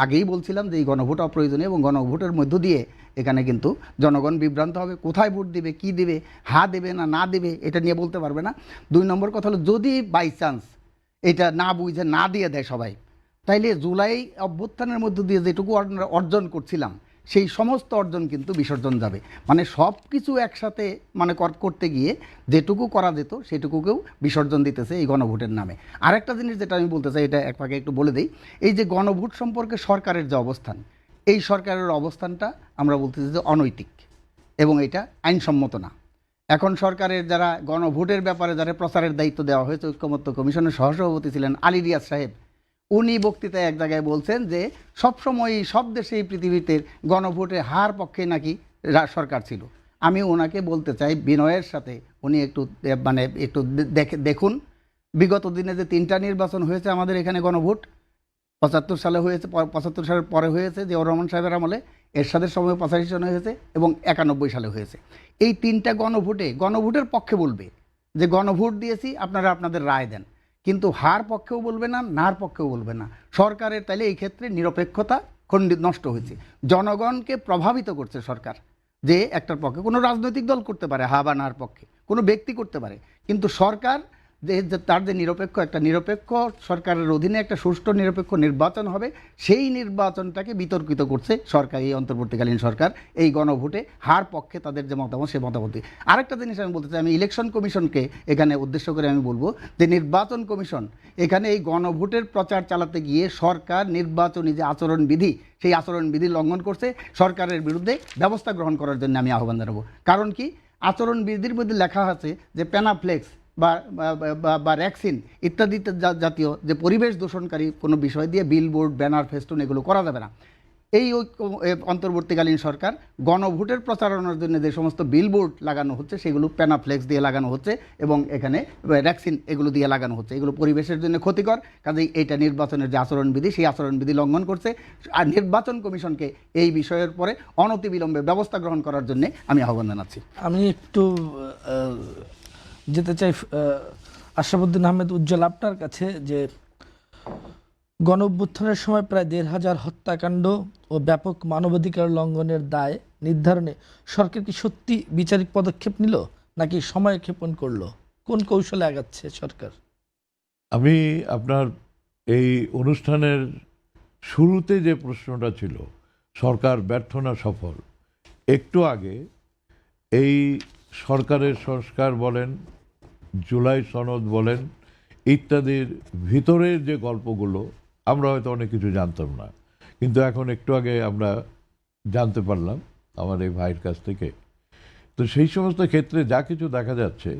আগেই বলছিলাম যে এই গণভোট অপ্রয়োজনীয় এবং গণভোটের মধ্য দিয়ে এখানে কিন্তু জনগণ বিভ্রান্ত হবে, কোথায় ভোট দিবে, কি দিবে, হা দেবে না না দেবে এটা নিয়ে বলতে পারবে না। 2 নম্বর কথা হলো যদি বাই চান্স এটা না বুঝে না দিয়ে দেয় সবাই, তাইলে জুলাই অভ্যুত্থানের মধ্য দিয়ে যেটুকু আমরা অর্জন করছিলাম সেই সমস্ত অর্জন কিন্তু বিসর্জন যাবে। মানে সব কিছু একসাথে মানে করতে গিয়ে যেটুকু করা যেত সেটুকুকেও বিসর্জন দিতেছে এই গণভোটের নামে। আরেকটা জিনিস যেটা আমি বলতে চাই, এটা এক ফাঁকে একটু বলে দিই, এই যে গণভোট সম্পর্কে সরকারের যে অবস্থান, এই সরকারের অবস্থানটা আমরা বলতেছি যে অনৈতিক এবং এটা আইনসম্মত না। এখন সরকারের যারা গণভোটের ব্যাপারে যারা প্রচারের দায়িত্ব দেওয়া হয়েছে, ঐক্যমত্য কমিশনের সহসভাপতি ছিলেন আলী রিয়াজ সাহেব, উনি বক্তৃতায় এক জায়গায় বলছেন যে সবসময়ই সব দেশেই পৃথিবীতে গণভোটে হার পক্ষে নাকি সরকার ছিল। আমি ওনাকে বলতে চাই বিনয়ের সাথে, উনি একটু দেখুন বিগত দিনে যে 3টা নির্বাচন হয়েছে আমাদের এখানে গণভোট, 75 সালে হয়েছে, 75 সালের পরে হয়েছে জিয়াউর রহমান সাহেবের আমলে, এরশাদের সময় 85 সনে হয়েছে এবং 91 সালে হয়েছে। এই 3টা গণভোটের পক্ষে বলবে যে গণভোট দিয়েছি, আপনারা আপনাদের রায় দেন, কিন্তু হার পক্ষেও বলবে না, নার পক্ষেও বলবে না। সরকারের তাইলে এই ক্ষেত্রে নিরপেক্ষতা নষ্ট হয়েছে, জনগণকে প্রভাবিত করছে সরকার। যে একটার পক্ষে কোনো রাজনৈতিক দল করতে পারে হা বা নার পক্ষে, কোনো ব্যক্তি করতে পারে, কিন্তু সরকার তার যে নিরপেক্ষ সরকারের অধীনে একটা সুষ্ঠু নিরপেক্ষ নির্বাচন হবে, সেই নির্বাচনটাকে বিতর্কিত করছে সরকার, এই অন্তর্বর্তীকালীন সরকার এই গণভোটে হার পক্ষে তাদের যে মতামত সে মতামত। আরেকটা জিনিস আমি বলতে চাই, আমি ইলেকশন কমিশনকে এখানে উদ্দেশ্য করে আমি বলবো যে নির্বাচন কমিশন এখানে এই গণভোটের প্রচার চালাতে গিয়ে সরকার নির্বাচনী যে আচরণবিধি, সেই আচরণবিধি লঙ্ঘন করছে, সরকারের বিরুদ্ধে ব্যবস্থা গ্রহণ করার জন্য আমি আহ্বান জানাবো। কারণ কি, আচরণবিধির মধ্যে লেখা আছে যে প্যানাফ্লেক্স বা ভ্যাকসিন ইত্যাদি জাতীয় যে পরিবেশ দূষণকারী কোনো বিষয় দিয়ে বিলবোর্ড, ব্যানার, ফেস্টুন এগুলো করা যাবে না। এই অন্তর্বর্তীকালীন সরকার গণভোটের প্রচারণার জন্য যে সমস্ত বিলবোর্ড লাগানো হচ্ছে সেগুলো প্যানাফ্লেক্স দিয়ে লাগানো হচ্ছে এবং এখানে ভ্যাকসিন এগুলো দিয়ে লাগানো হচ্ছে, এগুলো পরিবেশের জন্য ক্ষতিকর। কাজেই এইটা নির্বাচনের যে আচরণবিধি সেই আচরণবিধি লঙ্ঘন করছে। আর নির্বাচন কমিশনকে এই বিষয়ের পরে অনতিবিলম্বে ব্যবস্থা গ্রহণ করার জন্য আমি আহ্বান জানাচ্ছি। আমি একটু যেতে চাই আশরাফুদ্দিন আহমেদ উজ্জ্বল আপনার কাছে, যে গণ অভ্যুত্থানের সময় প্রায় ১৫০০ হত্যাকাণ্ড ও ব্যাপক মানবাধিকার লঙ্ঘনের দায় নির্ধারণে সরকার কি সত্যি বিচারিক পদক্ষেপ নিল নাকি সময় ক্ষেপণ করলো? কোন কৌশলে আগাচ্ছে সরকার? আমি আপনার এই অনুষ্ঠানের শুরুতে যে প্রশ্নটা ছিল সরকার ব্যর্থ না সফল, একটু আগে এই সরকারের সংস্কার বলেন, জুলাই সনদ বলেন, ইত্যাদির ভিতরের যে গল্পগুলো আমরা হয়তো অনেক কিছু জানতাম না, কিন্তু এখন একটু আগে আমরা জানতে পারলাম আমার এই ভাইয়ের কাছ থেকে। তো সেই সমস্ত ক্ষেত্রে যা কিছু দেখা যাচ্ছে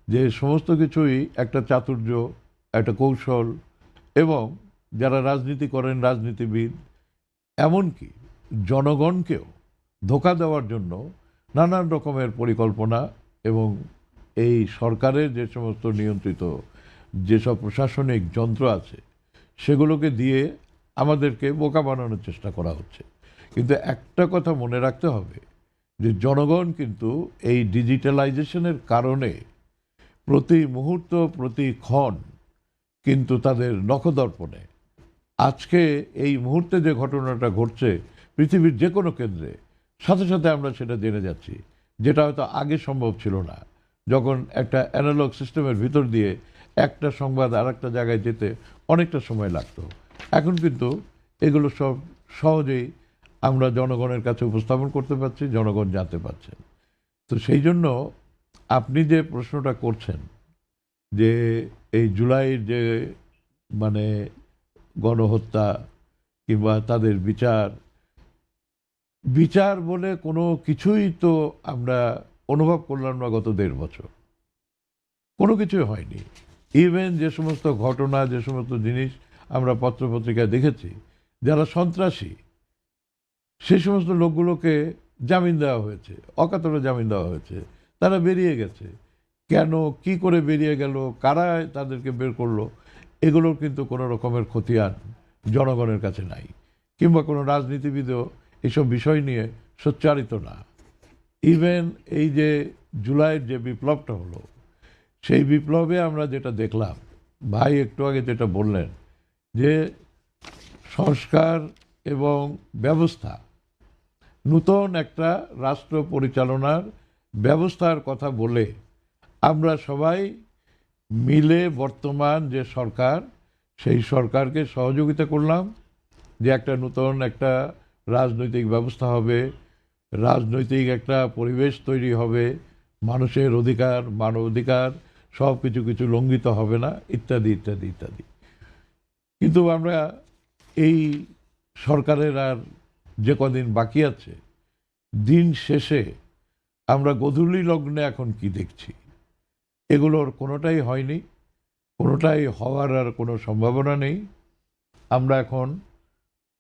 যে সমস্ত কিছুই একটা চাতুর্য, একটা কৌশল, এবং যারা রাজনীতি করেন, রাজনীতিবিদ, এমনকি জনগণকেও ধোঁকা দেওয়ার জন্য নানান রকমের পরিকল্পনা, এবং এই সরকারের যে সমস্ত নিয়ন্ত্রিত যেসব প্রশাসনিক যন্ত্র আছে সেগুলোকে দিয়ে আমাদেরকে বোকা বানানোর চেষ্টা করা হচ্ছে। কিন্তু একটা কথা মনে রাখতে হবে যে জনগণ কিন্তু এই ডিজিটালাইজেশনের কারণে প্রতি মুহূর্ত, প্রতি ক্ষণ কিন্তু তাদের নখদর্পণে আজকে এই মুহূর্তে যে ঘটনাটা ঘটছে পৃথিবীর যে কোনো কেন্দ্রে, সাথে সাথে আমরা সেটা জেনে যাচ্ছি, যেটা হয়তো আগে সম্ভব ছিল না। যখন একটা অ্যানালগ সিস্টেমের ভিতর দিয়ে একটা সংবাদ আর একটা জায়গায় যেতে অনেকটা সময় লাগতো, এখন কিন্তু এগুলো সব সহজেই আমরা জনগণের কাছে উপস্থাপন করতে পারছি, জনগণ জানতে পারছেন। তো সেই জন্য আপনি যে প্রশ্নটা করছেন যে এই জুলাইয়ের যে মানে গণহত্যা কিংবা তাদের বিচার, বিচার বলে কোনো কিছুই তো আমরা অনুভব করলাম না গত 1.5 বছর, কোনো কিছুই হয়নি। ইভেন যে সমস্ত ঘটনা, যে সমস্ত জিনিস আমরা পত্রপত্রিকায় দেখেছি, যারা সন্ত্রাসী সেই সমস্ত লোকগুলোকে জামিন দেওয়া হয়েছে, অকাতরে জামিন দেওয়া হয়েছে, তারা বেরিয়ে গেছে। কেন, কি করে বেরিয়ে গেল, কারা তাদেরকে বের করলো, এগুলোর কিন্তু কোনো রকমের খতিয়ান জনগণের কাছে নাই, কিংবা কোনো রাজনীতিবিদও এসব বিষয় নিয়ে সোচ্চারিত না। ইভেন এই যে জুলাইয়ের যে বিপ্লবটা হলো, সেই বিপ্লবে আমরা যেটা দেখলাম, ভাই একটু আগে যেটা বললেন যে সংস্কার এবং ব্যবস্থা, নূতন একটা রাষ্ট্র পরিচালনার ব্যবস্থার কথা বলে আমরা সবাই মিলে বর্তমান যে সরকার, সেই সরকারকে সহযোগিতা করলাম যে একটা নূতন একটা রাজনৈতিক ব্যবস্থা হবে, রাজনৈতিক একটা পরিবেশ তৈরি হবে, মানুষের অধিকার, মানবাধিকার সব কিছু কিছু লঙ্ঘিত হবে না, ইত্যাদি ইত্যাদি ইত্যাদি। কিন্তু আমরা এই সরকারের আর যে কদিন বাকি আছে, দিন শেষে আমরা গোধূলি লগ্নে এখন কি দেখছি, এগুলোর কোনোটাই হয়নি, কোনোটাই হওয়ার আর কোনো সম্ভাবনা নেই। আমরা এখন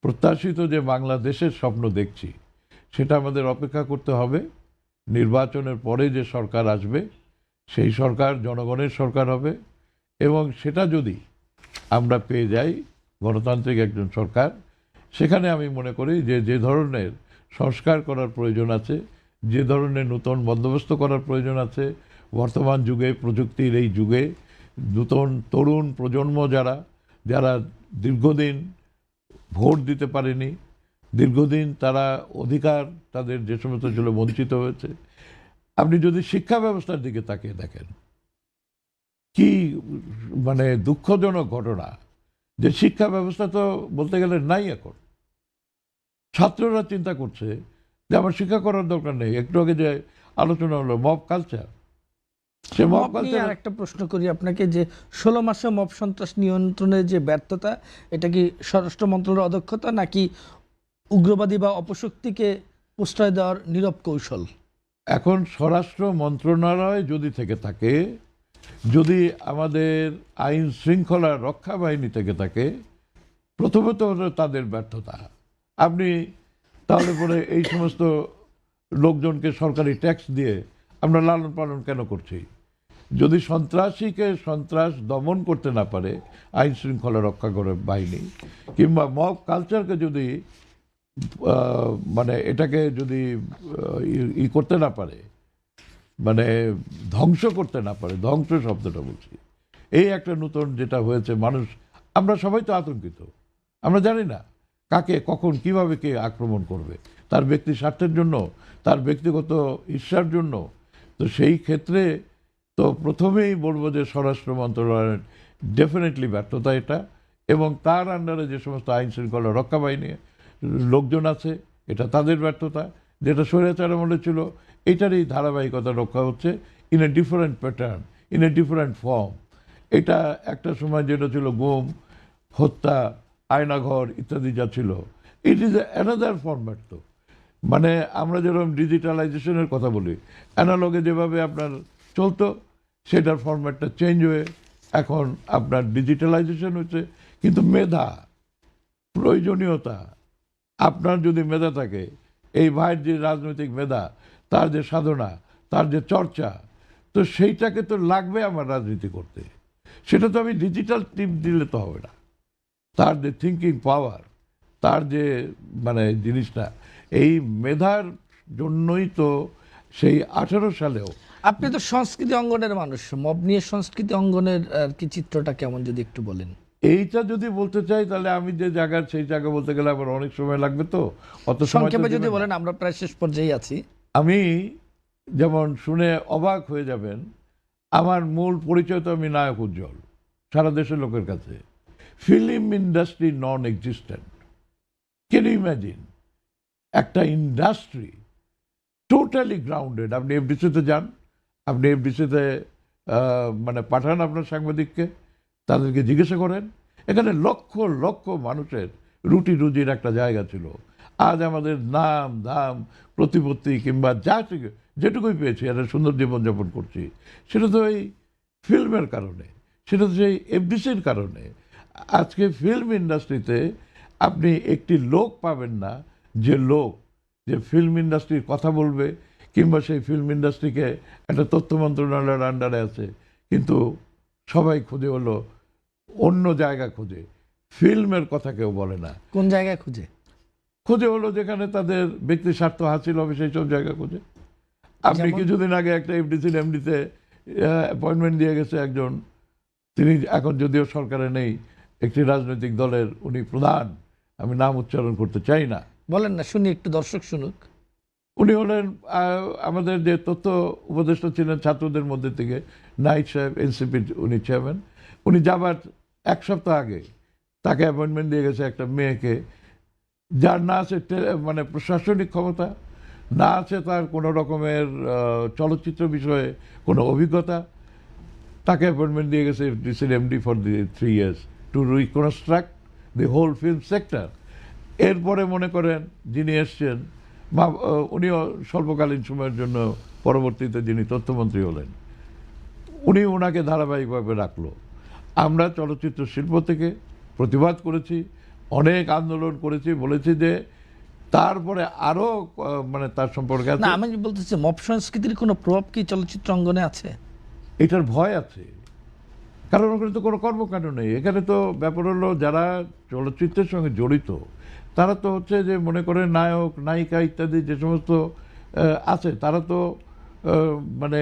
প্রত্যাশিত যে বাংলাদেশের স্বপ্ন দেখছি, সেটা আমাদের অপেক্ষা করতে হবে। নির্বাচনের পরে যে সরকার আসবে, সেই সরকার জনগণের সরকার হবে, এবং সেটা যদি আমরা পেয়ে যাই গণতান্ত্রিক একজন সরকার, সেখানে আমি মনে করি যে যে ধরনের সংস্কার করার প্রয়োজন আছে, যে ধরনের নূতন বন্দোবস্ত করার প্রয়োজন আছে, বর্তমান যুগে, প্রযুক্তির এই যুগে নূতন তরুণ প্রজন্ম যারা যারা দীর্ঘদিন ভোট দিতে পারেনি, দীর্ঘদিন তারা অধিকার তাদের যে সমস্ত ছিল বঞ্চিত হয়েছে। আপনি যদি শিক্ষা ব্যবস্থার দিকে তাকিয়ে দেখেন, কি মানে দুঃখজনক ঘটনা যে শিক্ষা ব্যবস্থা তো বলতে গেলে নাই এখন। ছাত্ররা চিন্তা করছে যে আমার শিক্ষা করার দরকার নেই। একটু আগে যে আলোচনা হলো মব কালচার, সে মব কালচার। আর একটা প্রশ্ন করি আপনাকে, যে 16 মাসে মব সন্ত্রাস নিয়ন্ত্রণের যে ব্যর্থতা, এটা কি স্বরাষ্ট্র মন্ত্রণালয়ের অদক্ষতা নাকি উগ্রবাদী বা অপশক্তিকে প্রশ্রয় দেওয়ার নীরব কৌশল? এখন স্বরাষ্ট্র মন্ত্রণালয় যদি থেকে থাকে, যদি আমাদের আইন শৃঙ্খলা রক্ষা বাহিনী থেকে থাকে, প্রথমত হলো তাদের ব্যর্থতা। আপনি তাহলে পরে এই সমস্ত লোকজনকে সরকারি ট্যাক্স দিয়ে আমরা লালন পালন কেন করছি? যদি সন্ত্রাসীকে সন্ত্রাস দমন করতে না পারে আইন শৃঙ্খলা রক্ষা করে বাহিনী, কিংবা মব কালচারকে যদি মানে এটাকে যদি ই করতে না পারে, মানে ধ্বংস করতে না পারে, ধ্বংস শব্দটা বলছি, এই একটা নতুন যেটা হয়েছে, মানুষ আমরা সবাই তো আতঙ্কিত। আমরা জানি না কাকে কখন কিভাবে কে আক্রমণ করবে, তার ব্যক্তি স্বার্থের জন্য, তার ব্যক্তিগত ঈর্ষার জন্য। তো সেই ক্ষেত্রে তো প্রথমেই বলবো যে স্বরাষ্ট্র মন্ত্রণালয়ের ডেফিনেটলি ব্যর্থতা এটা, এবং তার আন্ডারে যে সমস্ত আইন শৃঙ্খলা রক্ষা বাহিনী লোকজন আছে, এটা তাদের ব্যর্থতা। যেটা স্বৈরাচার আমলে ছিল, এটারই ধারাবাহিকতা রক্ষা হচ্ছে in a different pattern, in a different form. এটা একটা সময় যেটা ছিল গুম, হত্যা, আয়নাঘর ইত্যাদি যা ছিল, ইট ইজ অ্যানাদার ফরম্যাট। তো মানে আমরা যেরকম ডিজিটালাইজেশনের কথা বলি, অ্যানালগে যেভাবে আপনার চলতো সেটার ফরম্যাটটা চেঞ্জ হয়ে এখন আপনার ডিজিটালাইজেশন হচ্ছে। কিন্তু মেধা, প্রয়োজনীয়তা, আপনার যদি মেধা থাকে, এই ভাইয়ের যে রাজনৈতিক মেধা, তার যে সাধনা, তার যে চর্চা, তো সেইটাকে তো লাগবে আমার রাজনীতি করতে। সেটা তো আমি ডিজিটাল টিপ দিলে তো হবে না। তার যে থিঙ্কিং পাওয়ার, তার যে মানে জিনিসটা, এই মেধার জন্যই তো সেই 18 সালেও আপনি তো সংস্কৃতি অঙ্গনের মানুষ, মব নিয়ে সংস্কৃতি অঙ্গনের আর কি চিত্রটা কেমন যদি একটু বলেন। এইটা যদি বলতে চাই তাহলে আমি যে জায়গার সেই জায়গা বলতে গেলে আবার অনেক সময় লাগবে, তো অত সময় তো সংক্ষেপে যদি দেবেন না। বলেন, আমরা প্রায় শেষ পর্যায়ে আছি। আমি যেমন শুনে অবাক হয়ে যাবেন, আমার মূল পরিচয় তো আমি নায়ক উজ্জ্বল সারা দেশের লোকের কাছে। Film industry non existent. Can you imagine? একটা ইন্ডাস্ট্রি টোটালি গ্রাউন্ডেড। আপনি এফডিসিতে যান, আপনি এফডিসিতে মানে পাঠান আপনার সাংবাদিককে, তাদেরকে জিজ্ঞাসা করেন। এখানে লক্ষ লক্ষ মানুষের রুটি রুজির একটা জায়গা ছিল। আজ আমাদের নাম দাম প্রতিপত্তি কিংবা যা যেটুকুই পেয়েছি, একটা সুন্দর জীবনযাপন করছি, সেটা তো এই ফিল্মের কারণে, সেটা তো সেই এফডিসির কারণে। আজকে ফিল্ম ইন্ডাস্ট্রিতে আপনি একটি লোক পাবেন না যে ফিল্ম ইন্ডাস্ট্রির কথা বলবে, কিংবা সেই ফিল্ম ইন্ডাস্ট্রিকে একটা তথ্য মন্ত্রণালয়ের আন্ডারে আছে, কিন্তু সবাই খুঁজে হলো অন্য জায়গা খুঁজে, ফিল্মের কথা কেউ বলে না। কোন জায়গায় খুঁজে হলো যেখানে তাদের ব্যক্তি স্বার্থ হাসিল হবে সেই সব জায়গা খুঁজে। আপনি যেমন? কিছুদিন আগে একটা এফডিসির এমডিতে অ্যাপয়েন্টমেন্ট দিয়ে গেছে একজন, তিনি এখন যদিও সরকারে নেই, একটি রাজনৈতিক দলের উনি প্রধান, আমি নাম উচ্চারণ করতে চাই না। বলেন না, শুনি, একটু দর্শক শুনুক। উনি হলেন আমাদের যে তথ্য উপদেষ্টা ছিলেন ছাত্রদের মধ্যে থেকে, নাইট সাহেব, এনসিপির উনি চেয়ারম্যান। উনি যাবার এক সপ্তাহ আগে তাকে অ্যাপয়েন্টমেন্ট দিয়ে গেছে একটা মেয়েকে, যার না আছে মানে প্রশাসনিক ক্ষমতা, না আছে তার কোনো রকমের চলচ্চিত্র বিষয়ে কোনো অভিজ্ঞতা। তাকে অ্যাপয়েন্টমেন্ট দিয়ে গেছে ডিসির MD for the 3 years to reconstruct the whole film sector. এরপরে মনে করেন যিনি এসছেন, উনিও স্বল্পকালীন সময়ের জন্য, পরবর্তীতে যিনি তথ্যমন্ত্রী হলেন, উনি ওনাকে ধারাবাহিকভাবে রাখলো। আমরা চলচ্চিত্র শিল্প থেকে প্রতিবাদ করেছি, অনেক আন্দোলন করেছি, বলেছি যে তারপরে আরো মানে তার সম্পর্কে না, আছে। আমি বলতেছি মব সংস্কৃতির কোনো প্রভাব কি চলচ্চিত্র অঙ্গনে আছে? এটার ভয় আছে, কারণ ওখানে তো কোনো কর্মকাণ্ড নেই। এখানে তো ব্যাপার হলো যারা চলচ্চিত্রের সঙ্গে জড়িত, তারা তো হচ্ছে যে মনে করেন নায়ক নায়িকা ইত্যাদি যে সমস্ত আছে, তারা তো মানে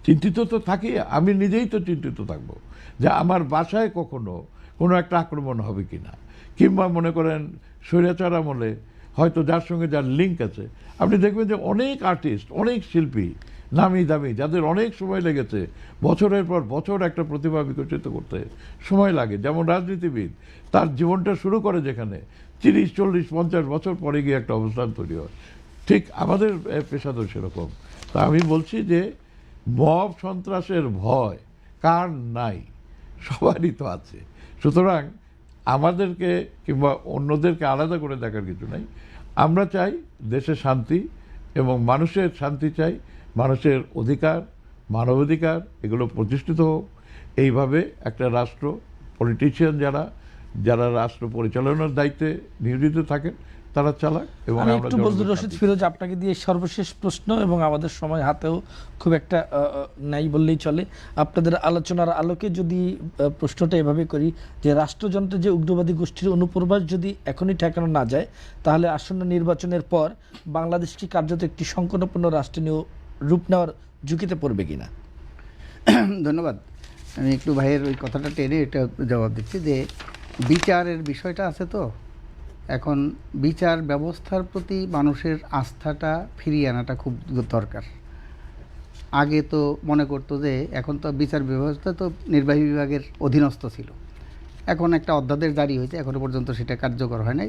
চিন্তিত তো থাকি। আমি নিজেই তো চিন্তিত থাকবো যে আমার বাসায় কখনো কোনো একটা আক্রমণ হবে কিনা, কিংবা মনে করেন স্বৈরাচার আমলে হয়তো যার সঙ্গে যার লিঙ্ক আছে। আপনি দেখবেন যে অনেক আর্টিস্ট, অনেক শিল্পী নামি দামি, যাদের অনেক সময় লেগেছে, বছরের পর বছর একটা প্রতিভা বিকশিত করতে সময় লাগে। যেমন রাজনীতিবিদ, তার জীবনটা শুরু করে যেখানে 30, 40, 50 বছর পরে গিয়ে একটা অবস্থান তৈরি হয়। ঠিক আমাদের পেশাদার সেরকম। তা আমি বলছি যে মব সন্ত্রাসের ভয় কার নাই? সবারই তো আছে। সুতরাং আমাদেরকে কিংবা অন্যদেরকে আলাদা করে দেখার কিছু নাই। আমরা চাই দেশে শান্তি এবং মানুষের শান্তি চাই, মানুষের অধিকার, মানবাধিকার এগুলো প্রতিষ্ঠিত হোক। এইভাবে একটা রাষ্ট্র, পলিটিশিয়ান যারা রাষ্ট্র পরিচালনার দায়িত্বে নিয়োজিত থাকেন, তারা চালাক। এবং আমি আমরা একটু বজলুর রশিদ ফিরোজ আপনাকে দিয়ে সর্বশেষ প্রশ্ন, এবং আমাদের সময় হাতেও খুব একটা নাই বললেই চলে। আপনাদের আলোচনার আলোকে যদি প্রশ্নটা এভাবে করি যে রাষ্ট্রযন্ত্রে যে উগ্রবাদী গোষ্ঠীর অনুপ্রবেশ যদি এখনই ঠেকানো না যায়, তাহলে আসন্ন নির্বাচনের পর বাংলাদেশ কি কার্যত একটি সংকটাপন্ন রাষ্ট্রীয় রূপ নেওয়ার ঝুঁকিতে পড়বে কিনা? ধন্যবাদ। আমি একটু ভাইয়ের ওই কথাটা টেনে এটা জবাব দিচ্ছি যে বিচারের বিষয়টা আছে। তো এখন বিচার ব্যবস্থার প্রতি মানুষের আস্থাটা ফিরিয়ে আনাটা খুব দরকার। আগে তো মনে করতো যে, এখন তো বিচার ব্যবস্থা তো নির্বাহী বিভাগের অধীনস্থ ছিল, এখন একটা অধ্যাদেশ জারি হয়েছে, এখনো পর্যন্ত সেটা কার্যকর হয় নাই।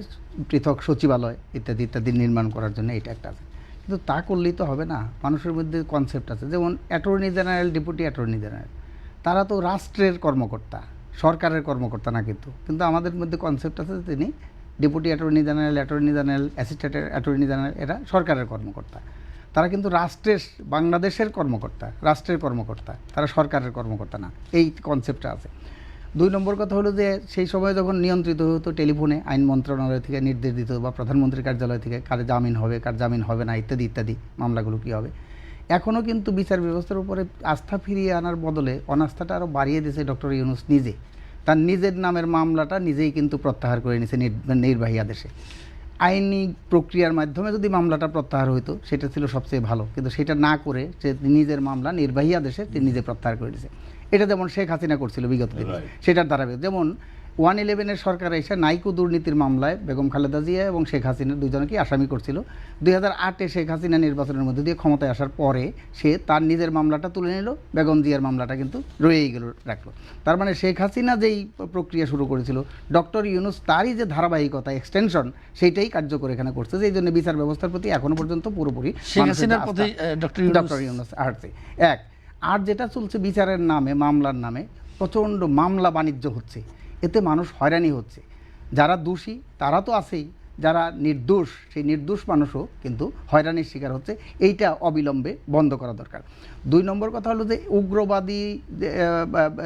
পৃথক সচিবালয় ইত্যাদি ইত্যাদি নির্মাণ করার জন্য এটা একটা আছে, কিন্তু তা করলেই তো হবে না। মানুষের মধ্যে কনসেপ্ট আছে, যেমন attorney general, deputy attorney general, তারা তো রাষ্ট্রের কর্মকর্তা, সরকারের কর্মকর্তা না, কিন্তু কিন্তু আমাদের মধ্যে কনসেপ্ট আছে যে তিনি deputy attorney general, assistant attorney general, এরা সরকারের কর্মকর্তা। তারা কিন্তু বাংলাদেশের কর্মকর্তা, রাষ্ট্রের কর্মকর্তা, তারা সরকারের কর্মকর্তা না, এই কনসেপ্টটা আছে। 2 নম্বর কথা হলো যে সেই সময় যখন নিয়ন্ত্রিত হতো টেলিফোনে, আইন মন্ত্রণালয় থেকে নির্দেশ দিত বা প্রধানমন্ত্রীর কার্যালয় থেকে কার জামিন হবে, কার জামিন হবে না, ইত্যাদি ইত্যাদি, মামলাগুলো কী হবে। এখনও কিন্তু বিচার ব্যবস্থার উপরে আস্থা ফিরিয়ে আনার বদলে অনাস্থাটা আরও বাড়িয়ে দিয়েছে ডক্টর ইউনূস নিজে। তার নিজের নামের মামলাটা নিজেই কিন্তু প্রত্যাহার করে নিয়েছে নির্বাহী আদেশে। আইনি প্রক্রিয়ার মাধ্যমে যদি মামলাটা প্রত্যাহার হইতো সেটা ছিল সবচেয়ে ভালো, কিন্তু সেটা না করে সে নিজের মামলা নির্বাহী আদেশে তিনি নিজে প্রত্যাহার করে দিয়েছে। এটা যেমন শেখ হাসিনা করছিল বিগত দিনে, সেটার দ্বারা যেমন 111-এর সরকার এসে নাইকো দুর্নীতির মামলায় বেগম খালেদা জিয়া এবং শেখ হাসিনা দুজনকেই আসামি করছিল। 2008-এ শেখ হাসিনা নির্বাচনের মধ্যে দিয়ে ক্ষমতায় আসার পরে সে তার নিজের মামলাটা তুলে নিল, বেগম জিয়ার মামলাটা কিন্তু রয়েই গেল, রাখলো। তার মানে শেখ হাসিনা যেই প্রক্রিয়া শুরু করেছিল, ডক্টর ইউনূস তারই যে ধারাবাহিকতা, এক্সটেনশন, সেইটাই কার্যকর এখানে করছে। যে এই জন্য বিচার ব্যবস্থার প্রতি এখনো পর্যন্ত পুরোপুরি শেখ হাসিনার প্রতি ডক্টর ইউনূস আসছে। আর যেটা চলছে বিচারের নামে, মামলার নামে প্রচণ্ড মামলা বাণিজ্য হচ্ছে, এতে মানুষ হয়রানি হচ্ছে। যারা দোষী তারা তো আছেই, যারা নির্দোষ সেই নির্দোষ মানুষও কিন্তু হয়রানির শিকার হচ্ছে। এইটা অবিলম্বে বন্ধ করা দরকার। 2 নম্বর কথা হলো যে উগ্রবাদী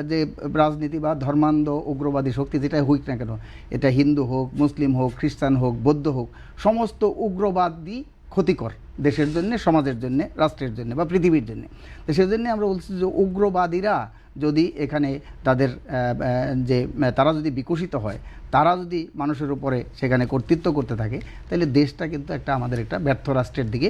যে রাজনীতি বা ধর্মান্ধ উগ্রবাদী শক্তি যেটা হোক না কেন, এটা হিন্দু হোক, মুসলিম হোক, খ্রিস্টান হোক, বৌদ্ধ হোক, সমস্ত উগ্রবাদী ক্ষতিকর দেশের জন্য, সমাজের জন্য, রাষ্ট্রের জন্য বা পৃথিবীর জন্য। তো সেজন্য আমরা বলছি যে উগ্রবাদীরা যদি এখানে তাদের তারা যদি বিকশিত হয়, তারা যদি মানুষের উপরে সেখানে কর্তৃত্ব করতে থাকে, তাহলে দেশটা কিন্তু আমাদের একটা ব্যর্থ রাষ্ট্রের দিকে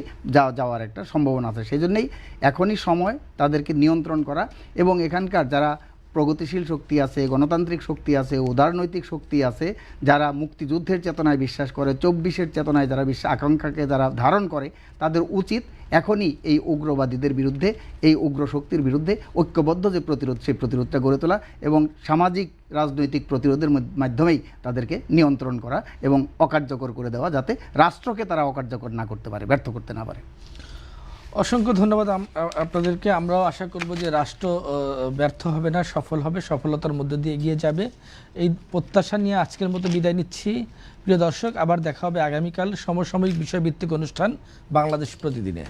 যাওয়ার একটা সম্ভাবনা আছে। সেই জন্যই এখনই সময় তাদেরকে নিয়ন্ত্রণ করা, এবং এখানকার যারা প্রগতিশীল শক্তি আছে, গণতান্ত্রিক শক্তি আছে, উদারনৈতিক শক্তি আছে, যারা মুক্তিযুদ্ধের চেতনায় বিশ্বাস করে, 24-এর চেতনায় যারা আকাঙ্ক্ষাকে যারা ধারণ করে, তাদের উচিত এখনই এই উগ্রবাদীদের বিরুদ্ধে, এই উগ্র শক্তির বিরুদ্ধে ঐক্যবদ্ধ যে প্রতিরোধ, সেই প্রতিরোধটা গড়ে তোলা এবং সামাজিক রাজনৈতিক প্রতিরোধের মাধ্যমেই তাদেরকে নিয়ন্ত্রণ করা এবং অকার্যকর করে দেওয়া, যাতে রাষ্ট্রকে তারা অকার্যকর না করতে পারে, ব্যর্থ করতে না পারে। অসংখ্য ধন্যবাদ আপনাদেরকে। আমরাও আশা করব যে রাষ্ট্র ব্যর্থ হবে না, সফল হবে, সফলতার মধ্যে দিয়ে এগিয়ে যাবে। এই প্রত্যাশা নিয়ে আজকের মতো বিদায় নিচ্ছি। প্রিয় দর্শক, আবার দেখা হবে আগামীকাল সমসাময়িক বিষয়ভিত্তিক অনুষ্ঠান বাংলাদেশ প্রতিদিনে।